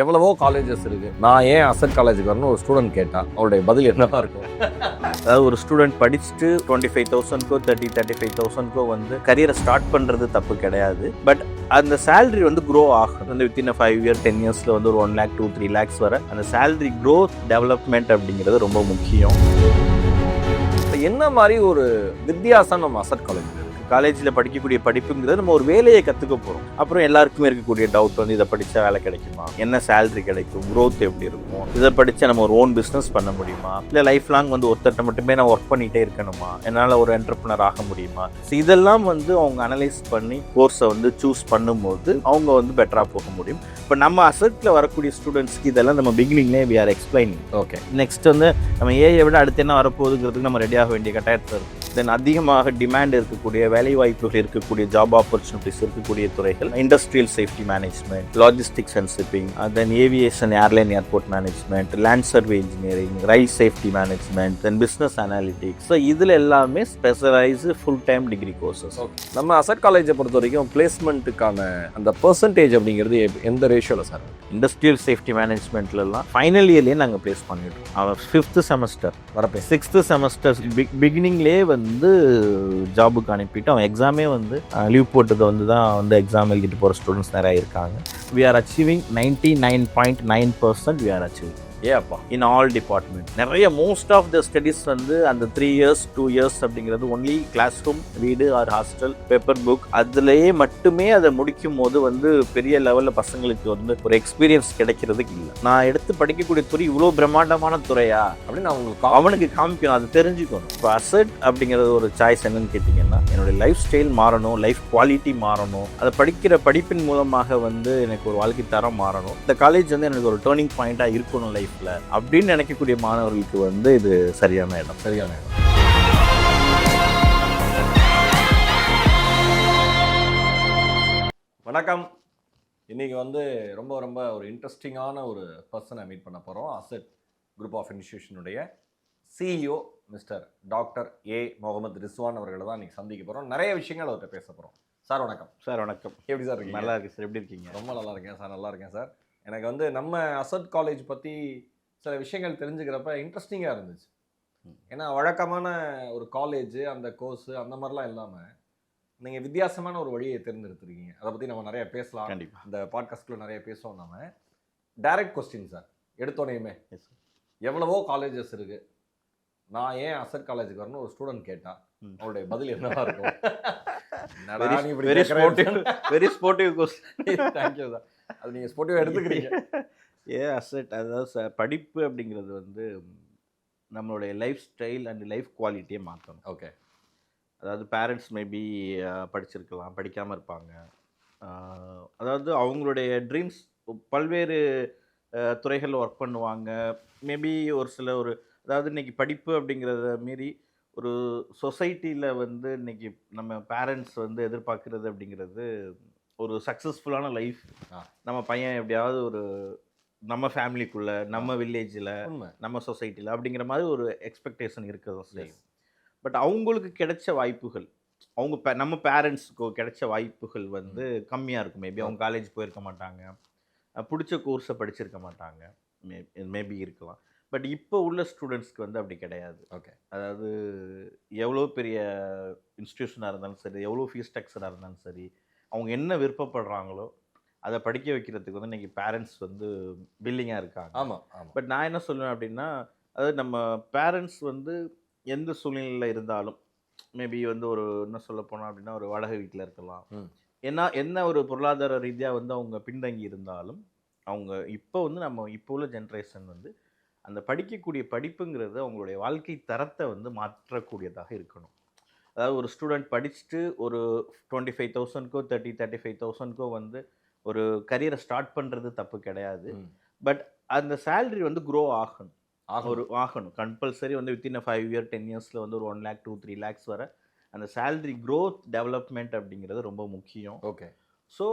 எவ்வளவோ காலேஜஸ் இருக்கு. நான் ஏன் அசட் காலேஜுக்கு வரணும் ஒரு ஸ்டூடெண்ட் கேட்டா அவருடைய பதில் என்னவா இருக்கும்? அதாவது ஒரு ஸ்டூடெண்ட் படிச்சுட்டு 25,000க்கோ 35,000க்கோ வந்து கரியரை ஸ்டார்ட் பண்ணுறது தப்பு கிடையாது. பட் அந்த சேலரி வந்து க்ரோ ஆகும். வந்து வித்தின் 5 இயர் 10 இயர்ஸில் வந்து ஒரு 1 lakh 2-3 lakhs வர அந்த சேலரி க்ரோத் டெவலப்மெண்ட் அப்படிங்கிறது ரொம்ப முக்கியம். என்ன மாதிரி ஒரு வித்தியாசம் நம்ம அசட் காலேஜ் காலேஜில் படிக்கக்கூடிய படிப்புங்கிறது நம்ம ஒரு வேலையை கற்றுக்க போகிறோம். அப்புறம் எல்லாருக்குமே இருக்கக்கூடிய டவுட் வந்து இதை படித்தா வேலை கிடைக்குமா, என்ன சேலரி கிடைக்கும், க்ரோத் எப்படி இருக்கும், இதை படித்தா நம்ம ஒரு ஓன் பிஸ்னஸ் பண்ண முடியுமா, இல்லை லைஃப் லாங் வந்து ஒருத்தர்கிட்ட மட்டுமே நான் ஒர்க் பண்ணிகிட்டே இருக்கணுமா, என்னால் ஒரு என்டர்பிரனர் ஆக முடியுமா. ஸோ இதெல்லாம் வந்து அவங்க அனலைஸ் பண்ணி கோர்ஸை வந்து சூஸ் பண்ணும்போது அவங்க வந்து பெட்டராக போக முடியும். இப்போ நம்ம அசட்டில் வரக்கூடிய ஸ்டூடெண்ட்ஸ்க்கு இதெல்லாம் நம்ம பிகினிங்லேயே we are explaining. Okay, next வந்து நம்ம ஏஐ விட அடுத்து என்ன வரப்போகுதுங்கிறதுக்கு நம்ம ரெடியாக வேண்டிய கட்டாயத்தில் இருக்கும். தென் அதிகமாக டிமாண்ட் இருக்கக்கூடிய வேலை வாய்ப்புகள் இருக்கக்கூடிய ஜாப் ஆப்பர்ச்சுனிட்டிஸ் இருக்கக்கூடிய துறைகள் industrial safety management, logistics and shipping, then aviation airline airport management, land survey engineering, rail safety management, then business analytics. So இதில் எல்லாமே specialised full time degree courses. நம்ம அசட் காலேஜை பொறுத்த வரைக்கும் பிளேஸ்மெண்ட்டுக்கான அந்த பெர்சன்டேஜ் அப்படிங்கிறது எந்த ரேஷியோவில் சார்? இண்டஸ்ட்ரியல் சேஃப்டி மேனேஜ்மெண்ட்லாம் ஃபைனல் இயர்லேயே நாங்கள் ப்ளேஸ் பண்ணிவிட்டோம். அவன் 5th செமஸ்டர் வரப்போ 6th செமஸ்டர் பிகினிங்லேயே வந்து ஜாபுக்கு அனுப்பிட்டு அவன் எக்ஸாமே வந்து லீவ் போட்டதை வந்து தான் வந்து எக்ஸாம் எழுதிட்டு போகிற ஸ்டூடெண்ட்ஸ் நிறையா இருக்காங்க. We are achieving 99.9% we are achieving அப்பா இன் ஆல் டிபார்ட்மெண்ட். நிறைய மோஸ்ட் ஆஃப் த ஸ்டடீஸ் வந்து அந்த 3 years 2 years அப்படிங்கிறது ஒன்லி கிளாஸ் ரூம், வீடு ஆர் ஹாஸ்டல், பேப்பர் புக், அதுலேயே மட்டுமே அதை முடிக்கும் போது வந்து பெரிய லெவலில் பசங்களுக்கு வந்து ஒரு எக்ஸ்பீரியன்ஸ் கிடைக்கிறதுக்கு இல்லை. நான் எடுத்து படிக்கக்கூடிய துறை இவ்வளோ பிரம்மாண்டமான துறையா அப்படின்னு அவனுக்கு காமிக்கணும், அது தெரிஞ்சுக்கணும். இப்போ அசட் அப்படிங்கிறது ஒரு சாய்ஸ் என்னன்னு கேட்டிங்கன்னா, என்னுடைய லைஃப் ஸ்டைல் மாறணும், லைஃப் குவாலிட்டி மாறணும், அதை படிக்கிற படிப்பின் மூலமாக வந்து எனக்கு ஒரு வாழ்க்கை தரம் மாறணும், இந்த காலேஜ் வந்து எனக்கு ஒரு டேர்னிங் பாயிண்டாக இருக்கணும் லைஃப் அப்படின்னு நினைக்கக்கூடிய மாணவர்களுக்கு வந்து இது சரியான இடம். வணக்கம். இன்னைக்கு வந்து ரொம்ப ரொம்ப ஒரு இன்ட்ரெஸ்டிங்கான ஒரு பர்சனை மீட் பண்ண போகிறோம். அசட் குரூப் ஆஃப் இன்ஸ்டிடியூஷனுடைய CEO mister doctor A Mohammed Rizwan அவர்களை தான் இன்னைக்கு சந்திக்க போகிறோம். நிறைய விஷயங்கள் அவர்கிட்ட பேச போகிறோம். சார் வணக்கம். சார் வணக்கம். எப்படி சார் இருக்கீங்க? நல்லா இருக்கு சார். எப்படி இருக்கீங்க? ரொம்ப நல்லா இருக்கேன் சார். நல்லா இருக்கேன் சார். எனக்கு வந்து நம்ம அசட் காலேஜ் பற்றி சில விஷயங்கள் தெரிஞ்சுக்கிறப்ப இன்ட்ரெஸ்டிங்காக இருந்துச்சு. ஏன்னா வழக்கமான ஒரு காலேஜ், அந்த கோர்ஸு அந்த மாதிரிலாம் இல்லாமல் நீங்கள் வித்தியாசமான ஒரு வழியை தேர்ந்தெடுத்துருக்கீங்க. அதை பற்றி நம்ம நிறைய பேசலாம். கண்டிப்பாக இந்த பாட்காஸ்ட்டில் நிறைய பேசுவோம். நம்ம டைரக்ட் கொஸ்டின் சார், எடுத்தோனையுமே எவ்வளவோ காலேஜஸ் இருக்குது, நான் ஏன் அசட் காலேஜுக்கு வரணும் ஒரு ஸ்டூடெண்ட் கேட்டால் அவருடைய பதில் என்னவா இருக்கும்? Very sportive question. Thank you sir. அது நீங்கள் ஸ்போர்ட்டிவாக எடுத்துக்கிறீங்க. அசட் அதாவது படிப்பு அப்படிங்கிறது வந்து நம்மளுடைய லைஃப் ஸ்டைல் அண்ட் லைஃப் குவாலிட்டியை மாற்றணும். ஓகே, அதாவது பேரண்ட்ஸ் மேபி படிச்சிருக்கலாம், படிக்காமல் இருப்பாங்க. அதாவது அவங்களுடைய ட்ரீம்ஸ் பல்வேறு துறைகளில் ஒர்க் பண்ணுவாங்க. மேபி ஒரு சில அதாவது இன்றைக்கி படிப்பு அப்படிங்கிறத மீறி ஒரு சொசைட்டியில் வந்து இன்றைக்கி நம்ம பேரண்ட்ஸ் வந்து எதிர்பார்க்குறது அப்படிங்கிறது ஒரு சக்ஸஸ்ஃபுல்லான லைஃப். நம்ம பையன் எப்படியாவது ஒரு நம்ம ஃபேமிலிக்குள்ளே, நம்ம வில்லேஜில், நம்ம சொசைட்டியில் அப்படிங்கிற மாதிரி ஒரு எக்ஸ்பெக்டேஷன் இருக்கிறதும் செய்யும். பட் அவங்களுக்கு கிடைச்ச வாய்ப்புகள், நம்ம பேரண்ட்ஸுக்கு கிடைச்ச வாய்ப்புகள் வந்து கம்மியாக இருக்கும். மேபி அவங்க காலேஜ் போயிருக்க மாட்டாங்க, பிடிச்ச கோர்ஸை படிச்சிருக்க மாட்டாங்க, மேபி இருக்கலாம். பட் இப்போ உள்ள ஸ்டூடெண்ட்ஸ்க்கு வந்து அப்படி கிடையாது. ஓகே, அதாவது எவ்வளோ பெரிய இன்ஸ்டியூஷனாக இருந்தாலும் சரி, எவ்வளோ ஃபீஸ் ஸ்ட்ரக்சராக இருந்தாலும் சரி, அவங்க என்ன விருப்பப்படுறாங்களோ அதை படிக்க வைக்கிறதுக்கு வந்து இன்றைக்கி பேரண்ட்ஸ் வந்து பில்லிங்காக இருக்காங்க. ஆமாம். பட் நான் என்ன சொல்லுவேன் அப்படின்னா, அதாவது நம்ம பேரண்ட்ஸ் வந்து எந்த சூழ்நிலையில் இருந்தாலும், மேபி வந்து ஒரு என்ன சொல்ல போனோம் அப்படின்னா ஒரு வாடகை வீட்டில் இருக்கலாம், என்ன ஒரு பொருளாதார ரீதியாக வந்து அவங்க பின்தங்கி இருந்தாலும், அவங்க இப்போ வந்து நம்ம இப்போ உள்ள ஜென்ரேஷன் வந்து அந்த படிக்கக்கூடிய படிப்புங்கிறது அவங்களுடைய வாழ்க்கை தரத்தை வந்து மாற்றக்கூடியதாக இருக்கணும். அதாவது ஒரு ஸ்டூடெண்ட் படிச்சுட்டு ஒரு 25,000க்கோ 35,000க்கோ வந்து ஒரு கரியரை ஸ்டார்ட் பண்ணுறது தப்பு கிடையாது. பட் அந்த சேலரி வந்து க்ரோ ஆகணும் கம்பல்சரி. வந்து வித்தின் 5 இயர் 10 இயர்ஸில் வந்து ஒரு 1 lakh 2-3 lakhs வர அந்த சேலரி க்ரோத் டெவலப்மெண்ட் அப்படிங்கிறது ரொம்ப முக்கியம். ஓகே, ஸோ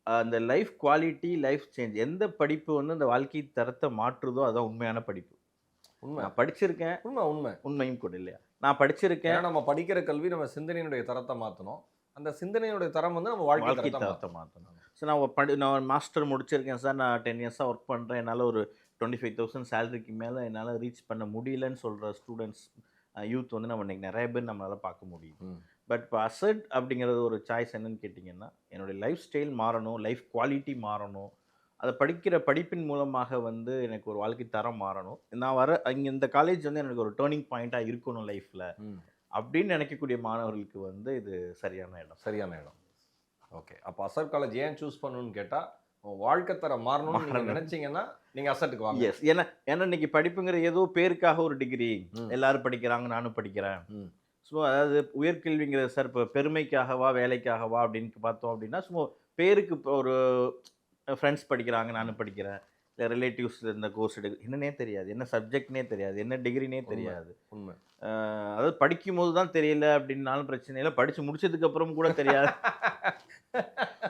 அந்த லைஃப் குவாலிட்டி, லைஃப் சேஞ்ச், எந்த படிப்பு வந்து அந்த வாழ்க்கை தரத்தை மாற்றுதோ அதுதான் உண்மையான படிப்பு. நான் படிச்சிருக்கேன், உண்மையும் கூட இல்லையா, நான் படிச்சிருக்கேன். நம்ம படிக்கிற கல்வி நம்ம சிந்தனையினுடைய தரத்தை மாற்றணும். அந்த சிந்தனையோட தரம் வந்து நம்ம வாழ்க்கை வாழ்க்கை தரத்தை தரத்தை மாற்றும். மாற்றணும். ஸோ நான் மாஸ்டர் முடிச்சிருக்கேன் சார், நான் 10 இயர்ஸாக ஒர்க் பண்ணுறேன், என்னால் ஒரு 25,000 சேலரிக்கு மேலே என்னால் ரீச் பண்ண முடியலன்னு சொல்கிற ஸ்டூடெண்ட்ஸ் யூத் வந்து நம்ம இன்னைக்கு நிறைய பேர் நம்மளால் பார்க்க முடியும். ம். பட் இப்போ அசட் அப்படிங்கிறது ஒரு சாய்ஸ் என்னன்னு கேட்டிங்கன்னா, என்னுடைய லைஃப் ஸ்டைல் மாறணும், லைஃப் குவாலிட்டி மாறணும், அதை படிக்கிற படிப்பின் மூலமாக வந்து எனக்கு ஒரு வாழ்க்கை தரம் மாறணும், நான் வர இங்கே இந்த காலேஜ் வந்து எனக்கு ஒரு டேர்னிங் பாயிண்ட்டாக இருக்கணும் லைஃப்பில் ம். அப்படின்னு நினைக்கக்கூடிய மாணவர்களுக்கு வந்து இது சரியான இடம். சரியான இடம். ஓகே. அப்போ அசட் காலேஜ் ஏன் சூஸ் பண்ணணும்னு கேட்டால், வாழ்க்கை தரம் மாறணும்னு நீங்கள் மாறணும். நினைச்சீங்கன்னா நீங்கள் அசட்டுக்கு வாங்க. எஸ். ஏன்னா ஏன்னா இன்னைக்கு படிப்புங்கிற ஏதோ பேருக்காக ஒரு டிகிரி, ம். எல்லாரும் படிக்கிறாங்க நானும் படிக்கிறேன். ம். ஸோ அதாவது உயர்கல்விங்கிறது சார் இப்போ பெருமைக்காகவா வேலைக்காகவா அப்படின்னு பார்த்தோம் அப்படின்னா, சும்மா பேருக்கு இப்போ ஒரு ஃப்ரெண்ட்ஸ் படிக்கிறாங்க நானும் படிக்கிறேன், இல்லை ரிலேட்டிவ்ஸ் இந்த கோர்ஸ் என்னன்னே தெரியாது, என்ன சப்ஜெக்ட்னே தெரியாது, என்ன டிகிரினே தெரியாது. உண்மை. அதாவது படிக்கும் போது தான் தெரியல அப்படின்னாலும் பிரச்சனை இல்லை, படித்து முடிச்சதுக்கு அப்புறம் கூட தெரியாது.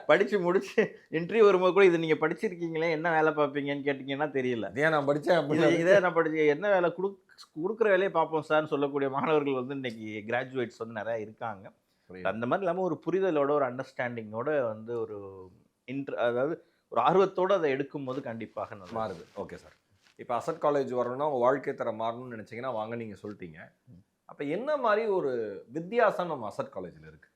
படித்து முடிச்சு இன்டர்வியூ வரும்போது கூட இது நீங்கள் படிச்சிருக்கீங்களே என்ன வேலை பார்ப்பீங்கன்னு கேட்டிங்கன்னா தெரியல. இதே நான் படித்தேன் அப்படின்னு. இதே நான் படிச்சு என்ன வேலை கொடுக்குற வேலையை பார்ப்போம் சார்னு சொல்லக்கூடிய மாணவர்கள் வந்து இன்னைக்கு கிராஜுவேட்ஸ் வந்து நிறையா இருக்காங்க. புரியுது. அந்த மாதிரி இல்லாமல் ஒரு புரிதலோட ஒரு அண்டர்ஸ்டாண்டிங்கோட வந்து ஒரு அதாவது ஒரு ஆர்வத்தோடு அதை எடுக்கும்போது கண்டிப்பாக நல்லா மாறுது. Okay sir. இப்போ அசட் காலேஜ் வரணும்னா உங்கள் வாழ்க்கை தரம் மாறணும்னு நினச்சிங்கன்னா வாங்க, நீங்கள் சொல்லிட்டீங்க. அப்போ என்ன மாதிரி ஒரு வித்தியாசம் நம்ம அசட் காலேஜில் இருக்குது?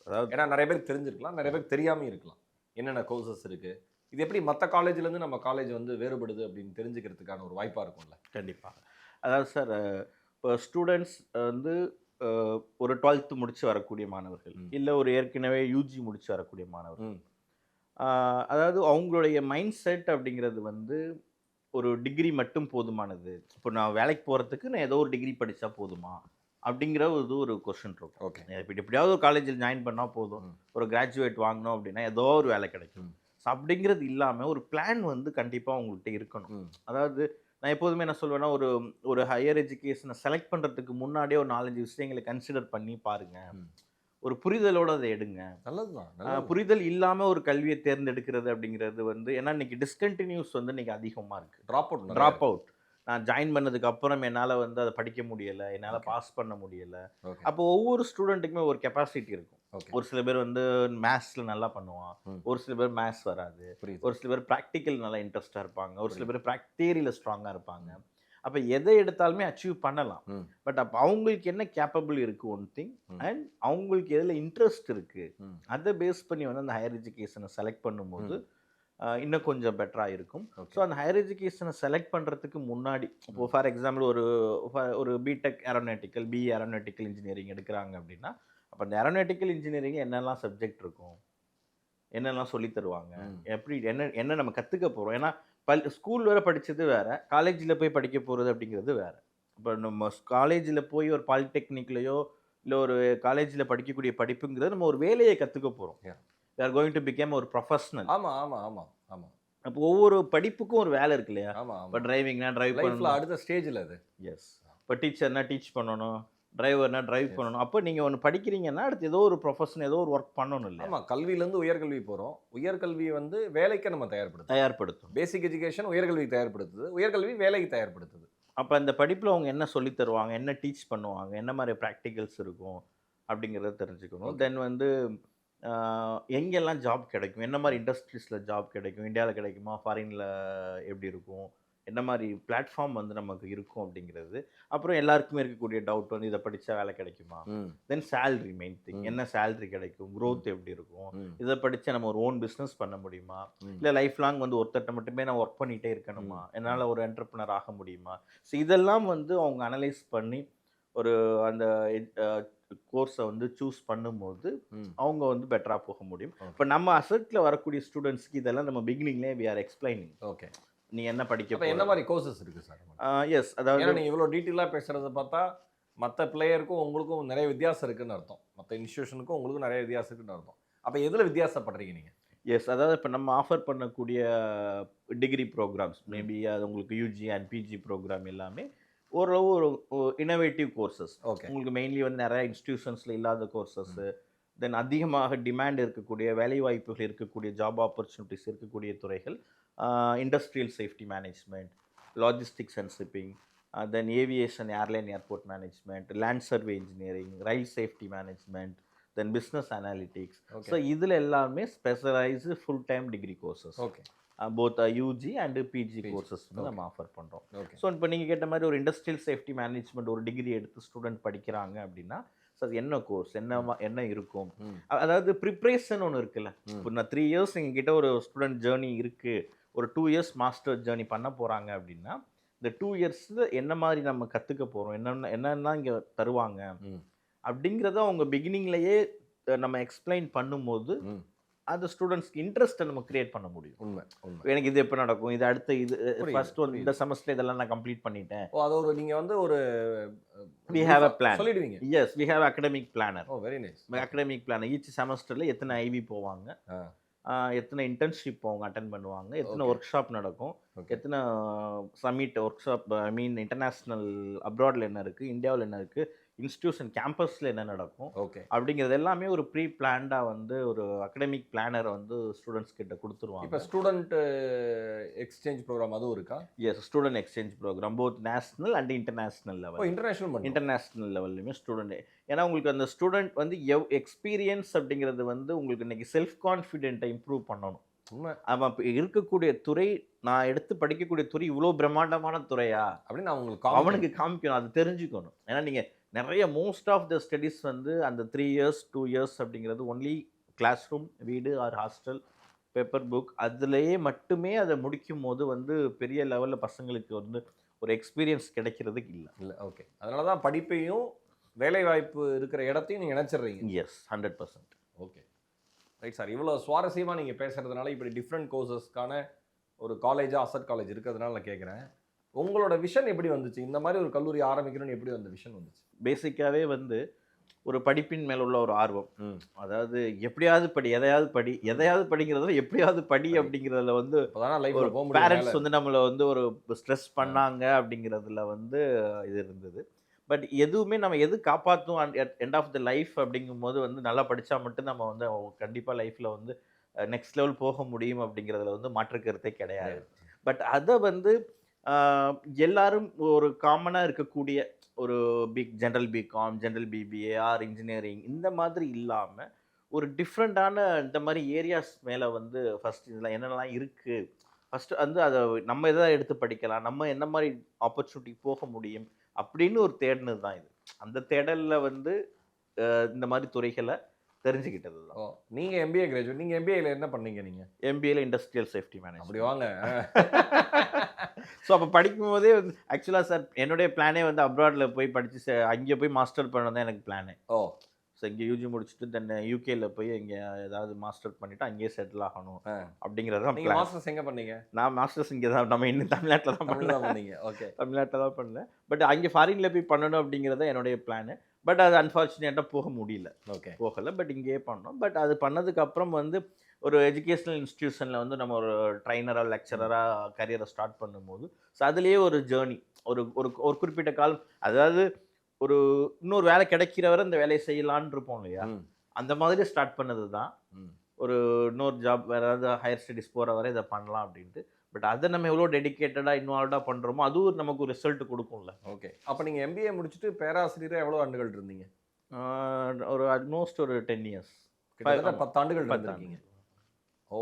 அதாவது ஏன்னா நிறைய பேருக்கு தெரிஞ்சிருக்கலாம், நிறைய பேருக்கு தெரியாமல் இருக்கலாம். என்னென்ன கோர்சஸ் இருக்குது, இது எப்படி மற்ற காலேஜ்லேருந்து நம்ம காலேஜ் வந்து வேறுபடுது அப்படின்னு தெரிஞ்சுக்கிறதுக்கான ஒரு வாய்ப்பாக இருக்கும்ல? கண்டிப்பாக. அதாவது சார் இப்போ ஸ்டூடெண்ட்ஸ் வந்து ஒரு 12th முடிச்சு வரக்கூடிய மாணவர்கள், இல்லை ஒரு ஏற்கனவே யூஜி முடிச்சு வரக்கூடிய மாணவர்கள், அதாவது அவங்களுடைய மைண்ட் செட் அப்படிங்கிறது வந்து ஒரு டிகிரி மட்டும் போதுமானது, இப்போ நான் வேலைக்கு போகிறதுக்கு நான் ஏதோ ஒரு டிகிரி படித்தா போதுமா அப்படிங்கிற ஒரு கொஸ்டின் இருக்கும். ஓகே. இப்போ எப்படியாவது ஒரு காலேஜில் ஜாயின் பண்ணால் போதும், ஒரு கிராஜுவேட் வாங்கினோம் அப்படின்னா ஏதோ ஒரு வேலை கிடைக்கும். ஸோ அப்படிங்கிறது இல்லாமல் ஒரு பிளான் வந்து கண்டிப்பாக உங்கள்கிட்ட இருக்கணும். அதாவது நான் எப்போதுமே என்ன சொல்வேன்னா, ஒரு ஹையர் எஜுகேஷனை செலக்ட் பண்ணுறதுக்கு முன்னாடியே ஒரு 4-5 விஷயங்களை கன்சிடர் பண்ணி பாருங்கள், ஒரு புரிதலோடு அதை எடுங்க. நல்லதுதான். புரிதல் இல்லாமல் ஒரு கல்வியை தேர்ந்தெடுக்கிறது அப்படிங்கிறது வந்து, ஏன்னா இன்னைக்கு டிஸ்கண்டினியூஸ் வந்து இன்னைக்கு அதிகமாக இருக்குது. ட்ராப் அவுட் நான் ஜாயின் பண்ணதுக்கு அப்புறம் என்னால் வந்து அதை படிக்க முடியலை, என்னால் பாஸ் பண்ண முடியலை. அப்போ ஒவ்வொரு ஸ்டூடெண்ட்டுக்குமே ஒரு கெப்பாசிட்டி இருக்கும். ஒரு சில பேர் வந்து மேத்ஸில் நல்லா பண்ணுவான், ஒரு சில பேர் மேத்ஸ் வராது, ஒரு சில பேர் ப்ராக்டிக்கல் நல்லா இன்ட்ரெஸ்டாக இருப்பாங்க, ஒரு சில பேர் தியரியில் ஸ்ட்ராங்காக இருப்பாங்க. அப்போ எதை எடுத்தாலுமே அச்சீவ் பண்ணலாம். பட் அப்போ அவங்களுக்கு என்ன கேப்பபிள் இருக்குது ஒன் திங், அண்ட் அவங்களுக்கு எதில் இன்ட்ரெஸ்ட் இருக்குது அதை பேஸ் பண்ணி வந்து அந்த ஹையர் எஜுகேஷனை செலக்ட் பண்ணும்போது இன்னும் கொஞ்சம் பெட்டராக இருக்கும். ஸோ அந்த ஹையர் எஜுகேஷனை செலக்ட் பண்ணுறதுக்கு முன்னாடி, இப்போ ஃபார் எக்ஸாம்பிள் ஒரு BTech aeronautical, BE aeronautical engineering எடுக்கிறாங்க அப்படின்னா, அப்போ அந்த ஏரோநாட்டிக்கல் இன்ஜினியரிங் என்னெல்லாம் சப்ஜெக்ட் இருக்கும், என்னெல்லாம் சொல்லி தருவாங்க, எப்படி என்ன நம்ம கற்றுக்க போகிறோம். ஏன்னா ஸ்கூல் வேறு படித்தது வேறு, காலேஜில் போய் படிக்க போகிறது அப்படிங்கிறது வேறு. இப்போ நம்ம காலேஜில் போய் ஒரு பாலிடெக்னிக்லையோ இல்லை ஒரு காலேஜில் படிக்கக்கூடிய படிப்புங்கிறது நம்ம ஒரு வேலையை கற்றுக்க போகிறோம். We are going to become ஒரு ப்ரொஃபஷனல். ஆமாம். அப்போ ஒவ்வொரு படிப்புக்கும் ஒரு வேலை இருக்கு இல்லையா? ஆமாம். இப்போ டிரைவிங்னா டிரைவ் பண்ணணும், அடுத்த ஸ்டேஜில் அது. எஸ். இப்போ டீச்சர்னா டீச் பண்ணணும், டிரைவர்னா டிரைவ் பண்ணணும். அப்போ நீங்கள் ஒன்று படிக்கிறீங்கன்னா அடுத்து ஏதோ ஒரு ப்ரொஃபஷன், ஏதோ ஒரு ஒர்க் பண்ணணும் இல்லையா? ஆமாம். கல்வியிலேருந்து உயர்கல்வி போகிறோம், உயர்கல்வி வந்து வேலைக்கு நம்ம தயார்படுத்தும். பேசிக் எஜுகேஷன் உயர்கல்விக்கு தயார்படுத்துது, உயர்கல்வி வேலைக்கு தயார்படுத்துது. அப்போ அந்த படிப்பில் அவங்க என்ன சொல்லி தருவாங்க, என்ன டீச் பண்ணுவாங்க, என்ன மாதிரி ப்ராக்டிகல்ஸ் இருக்கும் அப்படிங்கிறத தெரிஞ்சுக்கணும். தென் வந்து எங்கெல்லாம் ஜாப் கிடைக்கும், என்ன மாதிரி இண்டஸ்ட்ரீஸில் ஜாப் கிடைக்கும், இந்தியாவில் கிடைக்குமா, ஃபாரினில் எப்படி இருக்கும், என்ன மாதிரி பிளாட்ஃபார்ம் வந்து நமக்கு இருக்கும் அப்படிங்கிறது. அப்புறம் எல்லாருக்குமே இருக்கக்கூடிய டவுட் வந்து இதை படித்தா வேலை கிடைக்குமா, தென் சேல்ரி மெயின் திங், என்ன சேல்ரி கிடைக்கும், க்ரோத் எப்படி இருக்கும், இதை படித்தா நம்ம ஒரு ஓன் பிஸ்னஸ் பண்ண முடியுமா, இல்லை லைஃப் லாங் வந்து ஒருத்தட்ட மட்டுமே நான் ஒர்க் பண்ணிகிட்டே இருக்கணுமா, என்னால் ஒரு என்டர்ப்ரனர் ஆக முடியுமா. ஸோ இதெல்லாம் வந்து அவங்க அனலைஸ் பண்ணி ஒரு அந்த கோர்ஸை வந்து சூஸ் பண்ணும்போது அவங்க வந்து பெட்டராக போக முடியும். இப்போ நம்ம அசட்டில் வரக்கூடிய ஸ்டூடெண்ட்ஸ்க்கு இதெல்லாம் நம்ம பிகினிங்லேயே வி ஆர் எக்ஸ்பிளைனிங். ஓகே. நீ என்ன படிக்க, என்ன மாதிரி கோர்சஸ் இருக்குது சார்? எஸ். அதாவது நீங்கள் இவ்வளோ டீட்டெயிலாக பேசுகிறத பார்த்தா மற்ற பிளேயருக்கும் உங்களுக்கும் நிறைய வித்தியாசம் இருக்குதுன்னு அர்த்தம், மற்ற இன்ஸ்டியூஷனுக்கும் உங்களுக்கும் நிறைய வித்தியாசம் இருக்குன்னு அர்த்தம். அப்போ எதில் வித்தியாசப்படுறீங்க நீங்கள்? எஸ். அதாவது இப்போ நம்ம ஆஃபர் பண்ணக்கூடிய டிகிரி ப்ரோக்ராம்ஸ், மேபி அது உங்களுக்கு யூஜி அண்ட் பிஜி ப்ரோக்ராம் எல்லாமே ஓரளவு ஒரு இன்னோவேட்டிவ் கோர்சஸ். ஓகே. உங்களுக்கு மெயின்லி வந்து நிறைய இன்ஸ்டியூஷன்ஸில் இல்லாத கோர்சஸ்ஸு, தென் அதிகமாக டிமாண்ட் இருக்கக்கூடிய வேலைவாய்ப்புகள் இருக்கக்கூடிய ஜாப் ஆப்பர்ச்சுனிட்டிஸ் இருக்கக்கூடிய துறைகள், industrial safety management, logistics and shipping, then aviation airline airport management, land survey engineering, rail safety management, then business analytics. Okay. So இதில் எல்லாமே specialised full time degree courses, okay both UG and PG courses வந்து நம்ம offer பண்ணுறோம். Okay so இப்போ நீங்கள் கேட்ட மாதிரி ஒரு இண்டஸ்ட்ரியல் சேஃப்டி மேனேஜ்மெண்ட் ஒரு டிகிரி எடுத்து ஸ்டூடெண்ட் படிக்கிறாங்க அப்படின்னா, ஸோ அது என்ன கோர்ஸ், என்ன இருக்கும், அதாவது ப்ரிப்ரேஷன் ஒன்று இருக்குல்ல. இப்போ நான் 3 இயர்ஸ் எங்கள் கிட்ட ஒரு ஸ்டூடெண்ட் ஜேர்னி இருக்குது, ஒரு 2 இயர்ஸ் மாஸ்டர் ஜேர்னி பண்ண போகிறாங்க அப்படின்னா, இந்த 2 இயர்ஸில் என்ன மாதிரி நம்ம கற்றுக்க போகிறோம், என்னென்ன இங்கே தருவாங்க அப்படிங்கிறத அவங்க பிகினிங்லேயே நம்ம எக்ஸ்பிளைன் பண்ணும்போது அந்த ஸ்டூடெண்ட்ஸ்க்கு இன்ட்ரெஸ்ட்டை நம்ம கிரியேட் பண்ண முடியும். உண்மை உண்மை. எனக்கு இது எப்போ நடக்கும், இது அடுத்து, இது ஃபர்ஸ்ட் வந்து இந்த செமஸ்டர் இதெல்லாம் நான் கம்ப்ளீட் பண்ணிட்டேன். அது ஒரு நீங்கள் வந்து ஒரு we have a plan சொல்லிடுவீங்க. yes we have academic planner. Very nice. academic planner each செமஸ்டர்ல எத்தனை ஐவி போவாங்க, எத்தனை இன்டர்ன்ஷிப் அவங்க அட்டென்ட் பண்ணுவாங்க, எத்தனை ஒர்க் ஷாப் நடக்கும், எத்தனை சமிட் ஒர்க் ஷாப், ஐ மீன் இன்டர்நேஷ்னல் அப்ராடில் என்ன இருக்குது, இந்தியாவில் என்ன இருக்குது, இன்ஸ்டியூஷன் கேம்பஸில் என்ன நடக்கும், ஓகே அப்படிங்கிறது எல்லாமே ஒரு ப்ரீ பிளான்டாக வந்து ஒரு அகடமிக் பிளானரை வந்து ஸ்டூடெண்ட்ஸ் கிட்ட கொடுத்துருவாங்க. இப்போ ஸ்டூடெண்ட் எக்ஸ்சேஞ்ச் ப்ரோக்ராம் அதுவும் இருக்கா? Yes, student exchange program both national and international level. International லெவல்லையுமே ஸ்டூடெண்ட், ஏன்னா உங்களுக்கு அந்த ஸ்டூடெண்ட் வந்து எக்ஸ்பீரியன்ஸ் அப்படிங்கிறது வந்து உங்களுக்கு இன்னைக்கு செல்ஃப் கான்ஃபிடென்ட்டை இம்ப்ரூவ் பண்ணணும். அவன் இப்போ இருக்கக்கூடிய துறை, நான் எடுத்து படிக்கக்கூடிய துறை இவ்வளோ பிரம்மாண்டமான துறையா அப்படின்னு அவனுக்கு காமிக்கணும், அது தெரிஞ்சுக்கணும். ஏன்னா நீங்கள் நிறைய மோஸ்ட் ஆஃப் த ஸ்டடீஸ் வந்து அந்த 3 இயர்ஸ் 2 இயர்ஸ் அப்படிங்கிறது ஒன்லி கிளாஸ் ரூம், வீடு ஆர் ஹாஸ்டல், பேப்பர் புக், அதுலேயே மட்டுமே அதை முடிக்கும் போது வந்து பெரிய லெவலில் பசங்களுக்கு வந்து ஒரு எக்ஸ்பீரியன்ஸ் கிடைக்கிறதுக்கு இல்லை. ஓகே, அதனால தான் படிப்பையும் வேலை வாய்ப்பு இருக்கிற இடத்தையும் நீங்கள் நினச்சிடுறீங்க. எஸ், 100%. Okay right sir. இவ்வளோ சுவாரஸ்யமாக நீங்கள் பேசுகிறதுனால, இப்படி டிஃப்ரெண்ட் கோர்சஸ்க்கான ஒரு காலேஜாக அசட் காலேஜ் இருக்கிறதுனால நான் கேட்குறேன், உங்களோட விஷன் எப்படி வந்துச்சு? இந்த மாதிரி ஒரு கல்லூரி ஆரம்பிக்கணும்னு எப்படி அந்த விஷன் வந்துச்சு? பேசிக்காகவே வந்து ஒரு படிப்பின் மேல உள்ள ஒரு ஆர்வம். அதாவது எப்படியாவது படி, எதையாவது படிக்கிறதுல எப்படியாவது படி அப்படிங்கிறதுல வந்து பேரண்ட்ஸ் வந்து நம்மளை வந்து ஒரு ஸ்ட்ரெஸ் பண்ணாங்க அப்படிங்கிறதுல வந்து இது இருந்தது. பட் எதுவுமே நம்ம எது காப்பாற்றும் எண்ட் ஆஃப் த லைஃப் அப்படிங்கும்போது வந்து நல்லா படித்தா மட்டும் நம்ம வந்து கண்டிப்பாக லைஃப்பில் வந்து நெக்ஸ்ட் லெவல் போக முடியும் அப்படிங்கிறதுல வந்து மாற்றுக்கருத்தே கிடையாது. பட் அதை வந்து எல்லாரும் ஒரு காமனாக இருக்கக்கூடிய ஒரு general BCom, general BBA or engineering இந்த மாதிரி இல்லாமல் ஒரு டிஃப்ரெண்ட்டான இந்த மாதிரி ஏரியாஸ் மேலே வந்து ஃபஸ்ட் இதில் என்னென்னலாம் இருக்குது, ஃபஸ்ட்டு வந்து அதை நம்ம எதை எடுத்து படிக்கலாம், நம்ம என்ன மாதிரி ஆப்பர்ச்சுனிட்டி போக முடியும் அப்படின்னு ஒரு தேடினது தான் இது. அந்த தேடலில் வந்து இந்த மாதிரி துறைகளை தெரிஞ்சுக்கிட்டது தான். நீங்கள் எம்பிஏ கிராஜுவேட், நீங்கள் எம்பிஏல என்ன பண்ணீங்க? நீங்கள் எம்பிஏல இண்டஸ்ட்ரியல் சேஃப்டி மேனேஜ். அப்படி வாங்க. ஸோ அப்போ படிக்கும் போதே வந்து ஆக்சுவலாக சார் என்னுடைய பிளானே வந்து அப்ராடில் போய் படித்து அங்கே போய் மாஸ்டர் பண்ண தான் எனக்கு பிளானே. ஸோ இங்கே யூஜி முடிச்சுட்டு தென் யூகேல போய் இங்கே ஏதாவது மாஸ்டர் பண்ணிவிட்டு அங்கேயே செட்டில் ஆகணும் அப்படிங்கிறது தான். நீங்கள் மாஸ்டர்ஸ் எங்கே பண்ணீங்க? நான் மாஸ்டர்ஸ் இங்கே தான், நம்ம இன்னும் தமிழ்நாட்டில் தான் பண்ணீங்க. ஓகே, தமிழ்நாட்டில் தான் பண்ணல. பட் அங்கே ஃபாரினில் போய் பண்ணணும் அப்படிங்கிறது என்னுடைய பிளானு. பட் அது அன்ஃபார்ச்சுனேட்டாக போக முடியல. ஓகே, போகலை. பட் இங்கேயே பண்ணோம். பட் அது பண்ணதுக்கப்புறம் வந்து ஒரு எஜுகேஷ்னல் இன்ஸ்டியூஷனில் வந்து நம்ம ஒரு ட்ரைனராக லெக்சரராக கரியரை ஸ்டார்ட் பண்ணும்போது ஸோ அதுலேயே ஒரு ஜேர்னி, ஒரு ஒரு குறிப்பிட்ட காலம், அதாவது ஒரு இன்னொரு வேலை கிடைக்கிற வரை இந்த வேலையை செய்யலான்னு இருப்போம் இல்லையா, அந்த மாதிரி ஸ்டார்ட் பண்ணது தான். ஒரு இன்னொரு ஜாப் வேறு ஏதாவது ஹையர் ஸ்டடீஸ் போகிற வரை இதை பண்ணலாம் அப்படின்ட்டு. பட் அதை நம்ம எவ்வளோ டெடிக்கேட்டடாக இன்வால்வ்டாக பண்ணுறோமோ அதுவும் நமக்கு ஒரு ரிசல்ட் கொடுக்கும்ல. ஓகே, அப்போ நீங்கள் எம்பிஏ முடிச்சுட்டு பேராசிரியராக எவ்வளோ ஆண்டுகள் இருந்தீங்க? ஒரு ஆல்மோஸ்ட் ஒரு 10 இயர்ஸ், 10 ஆண்டுகள் இருந்திருக்கீங்க. ஓ,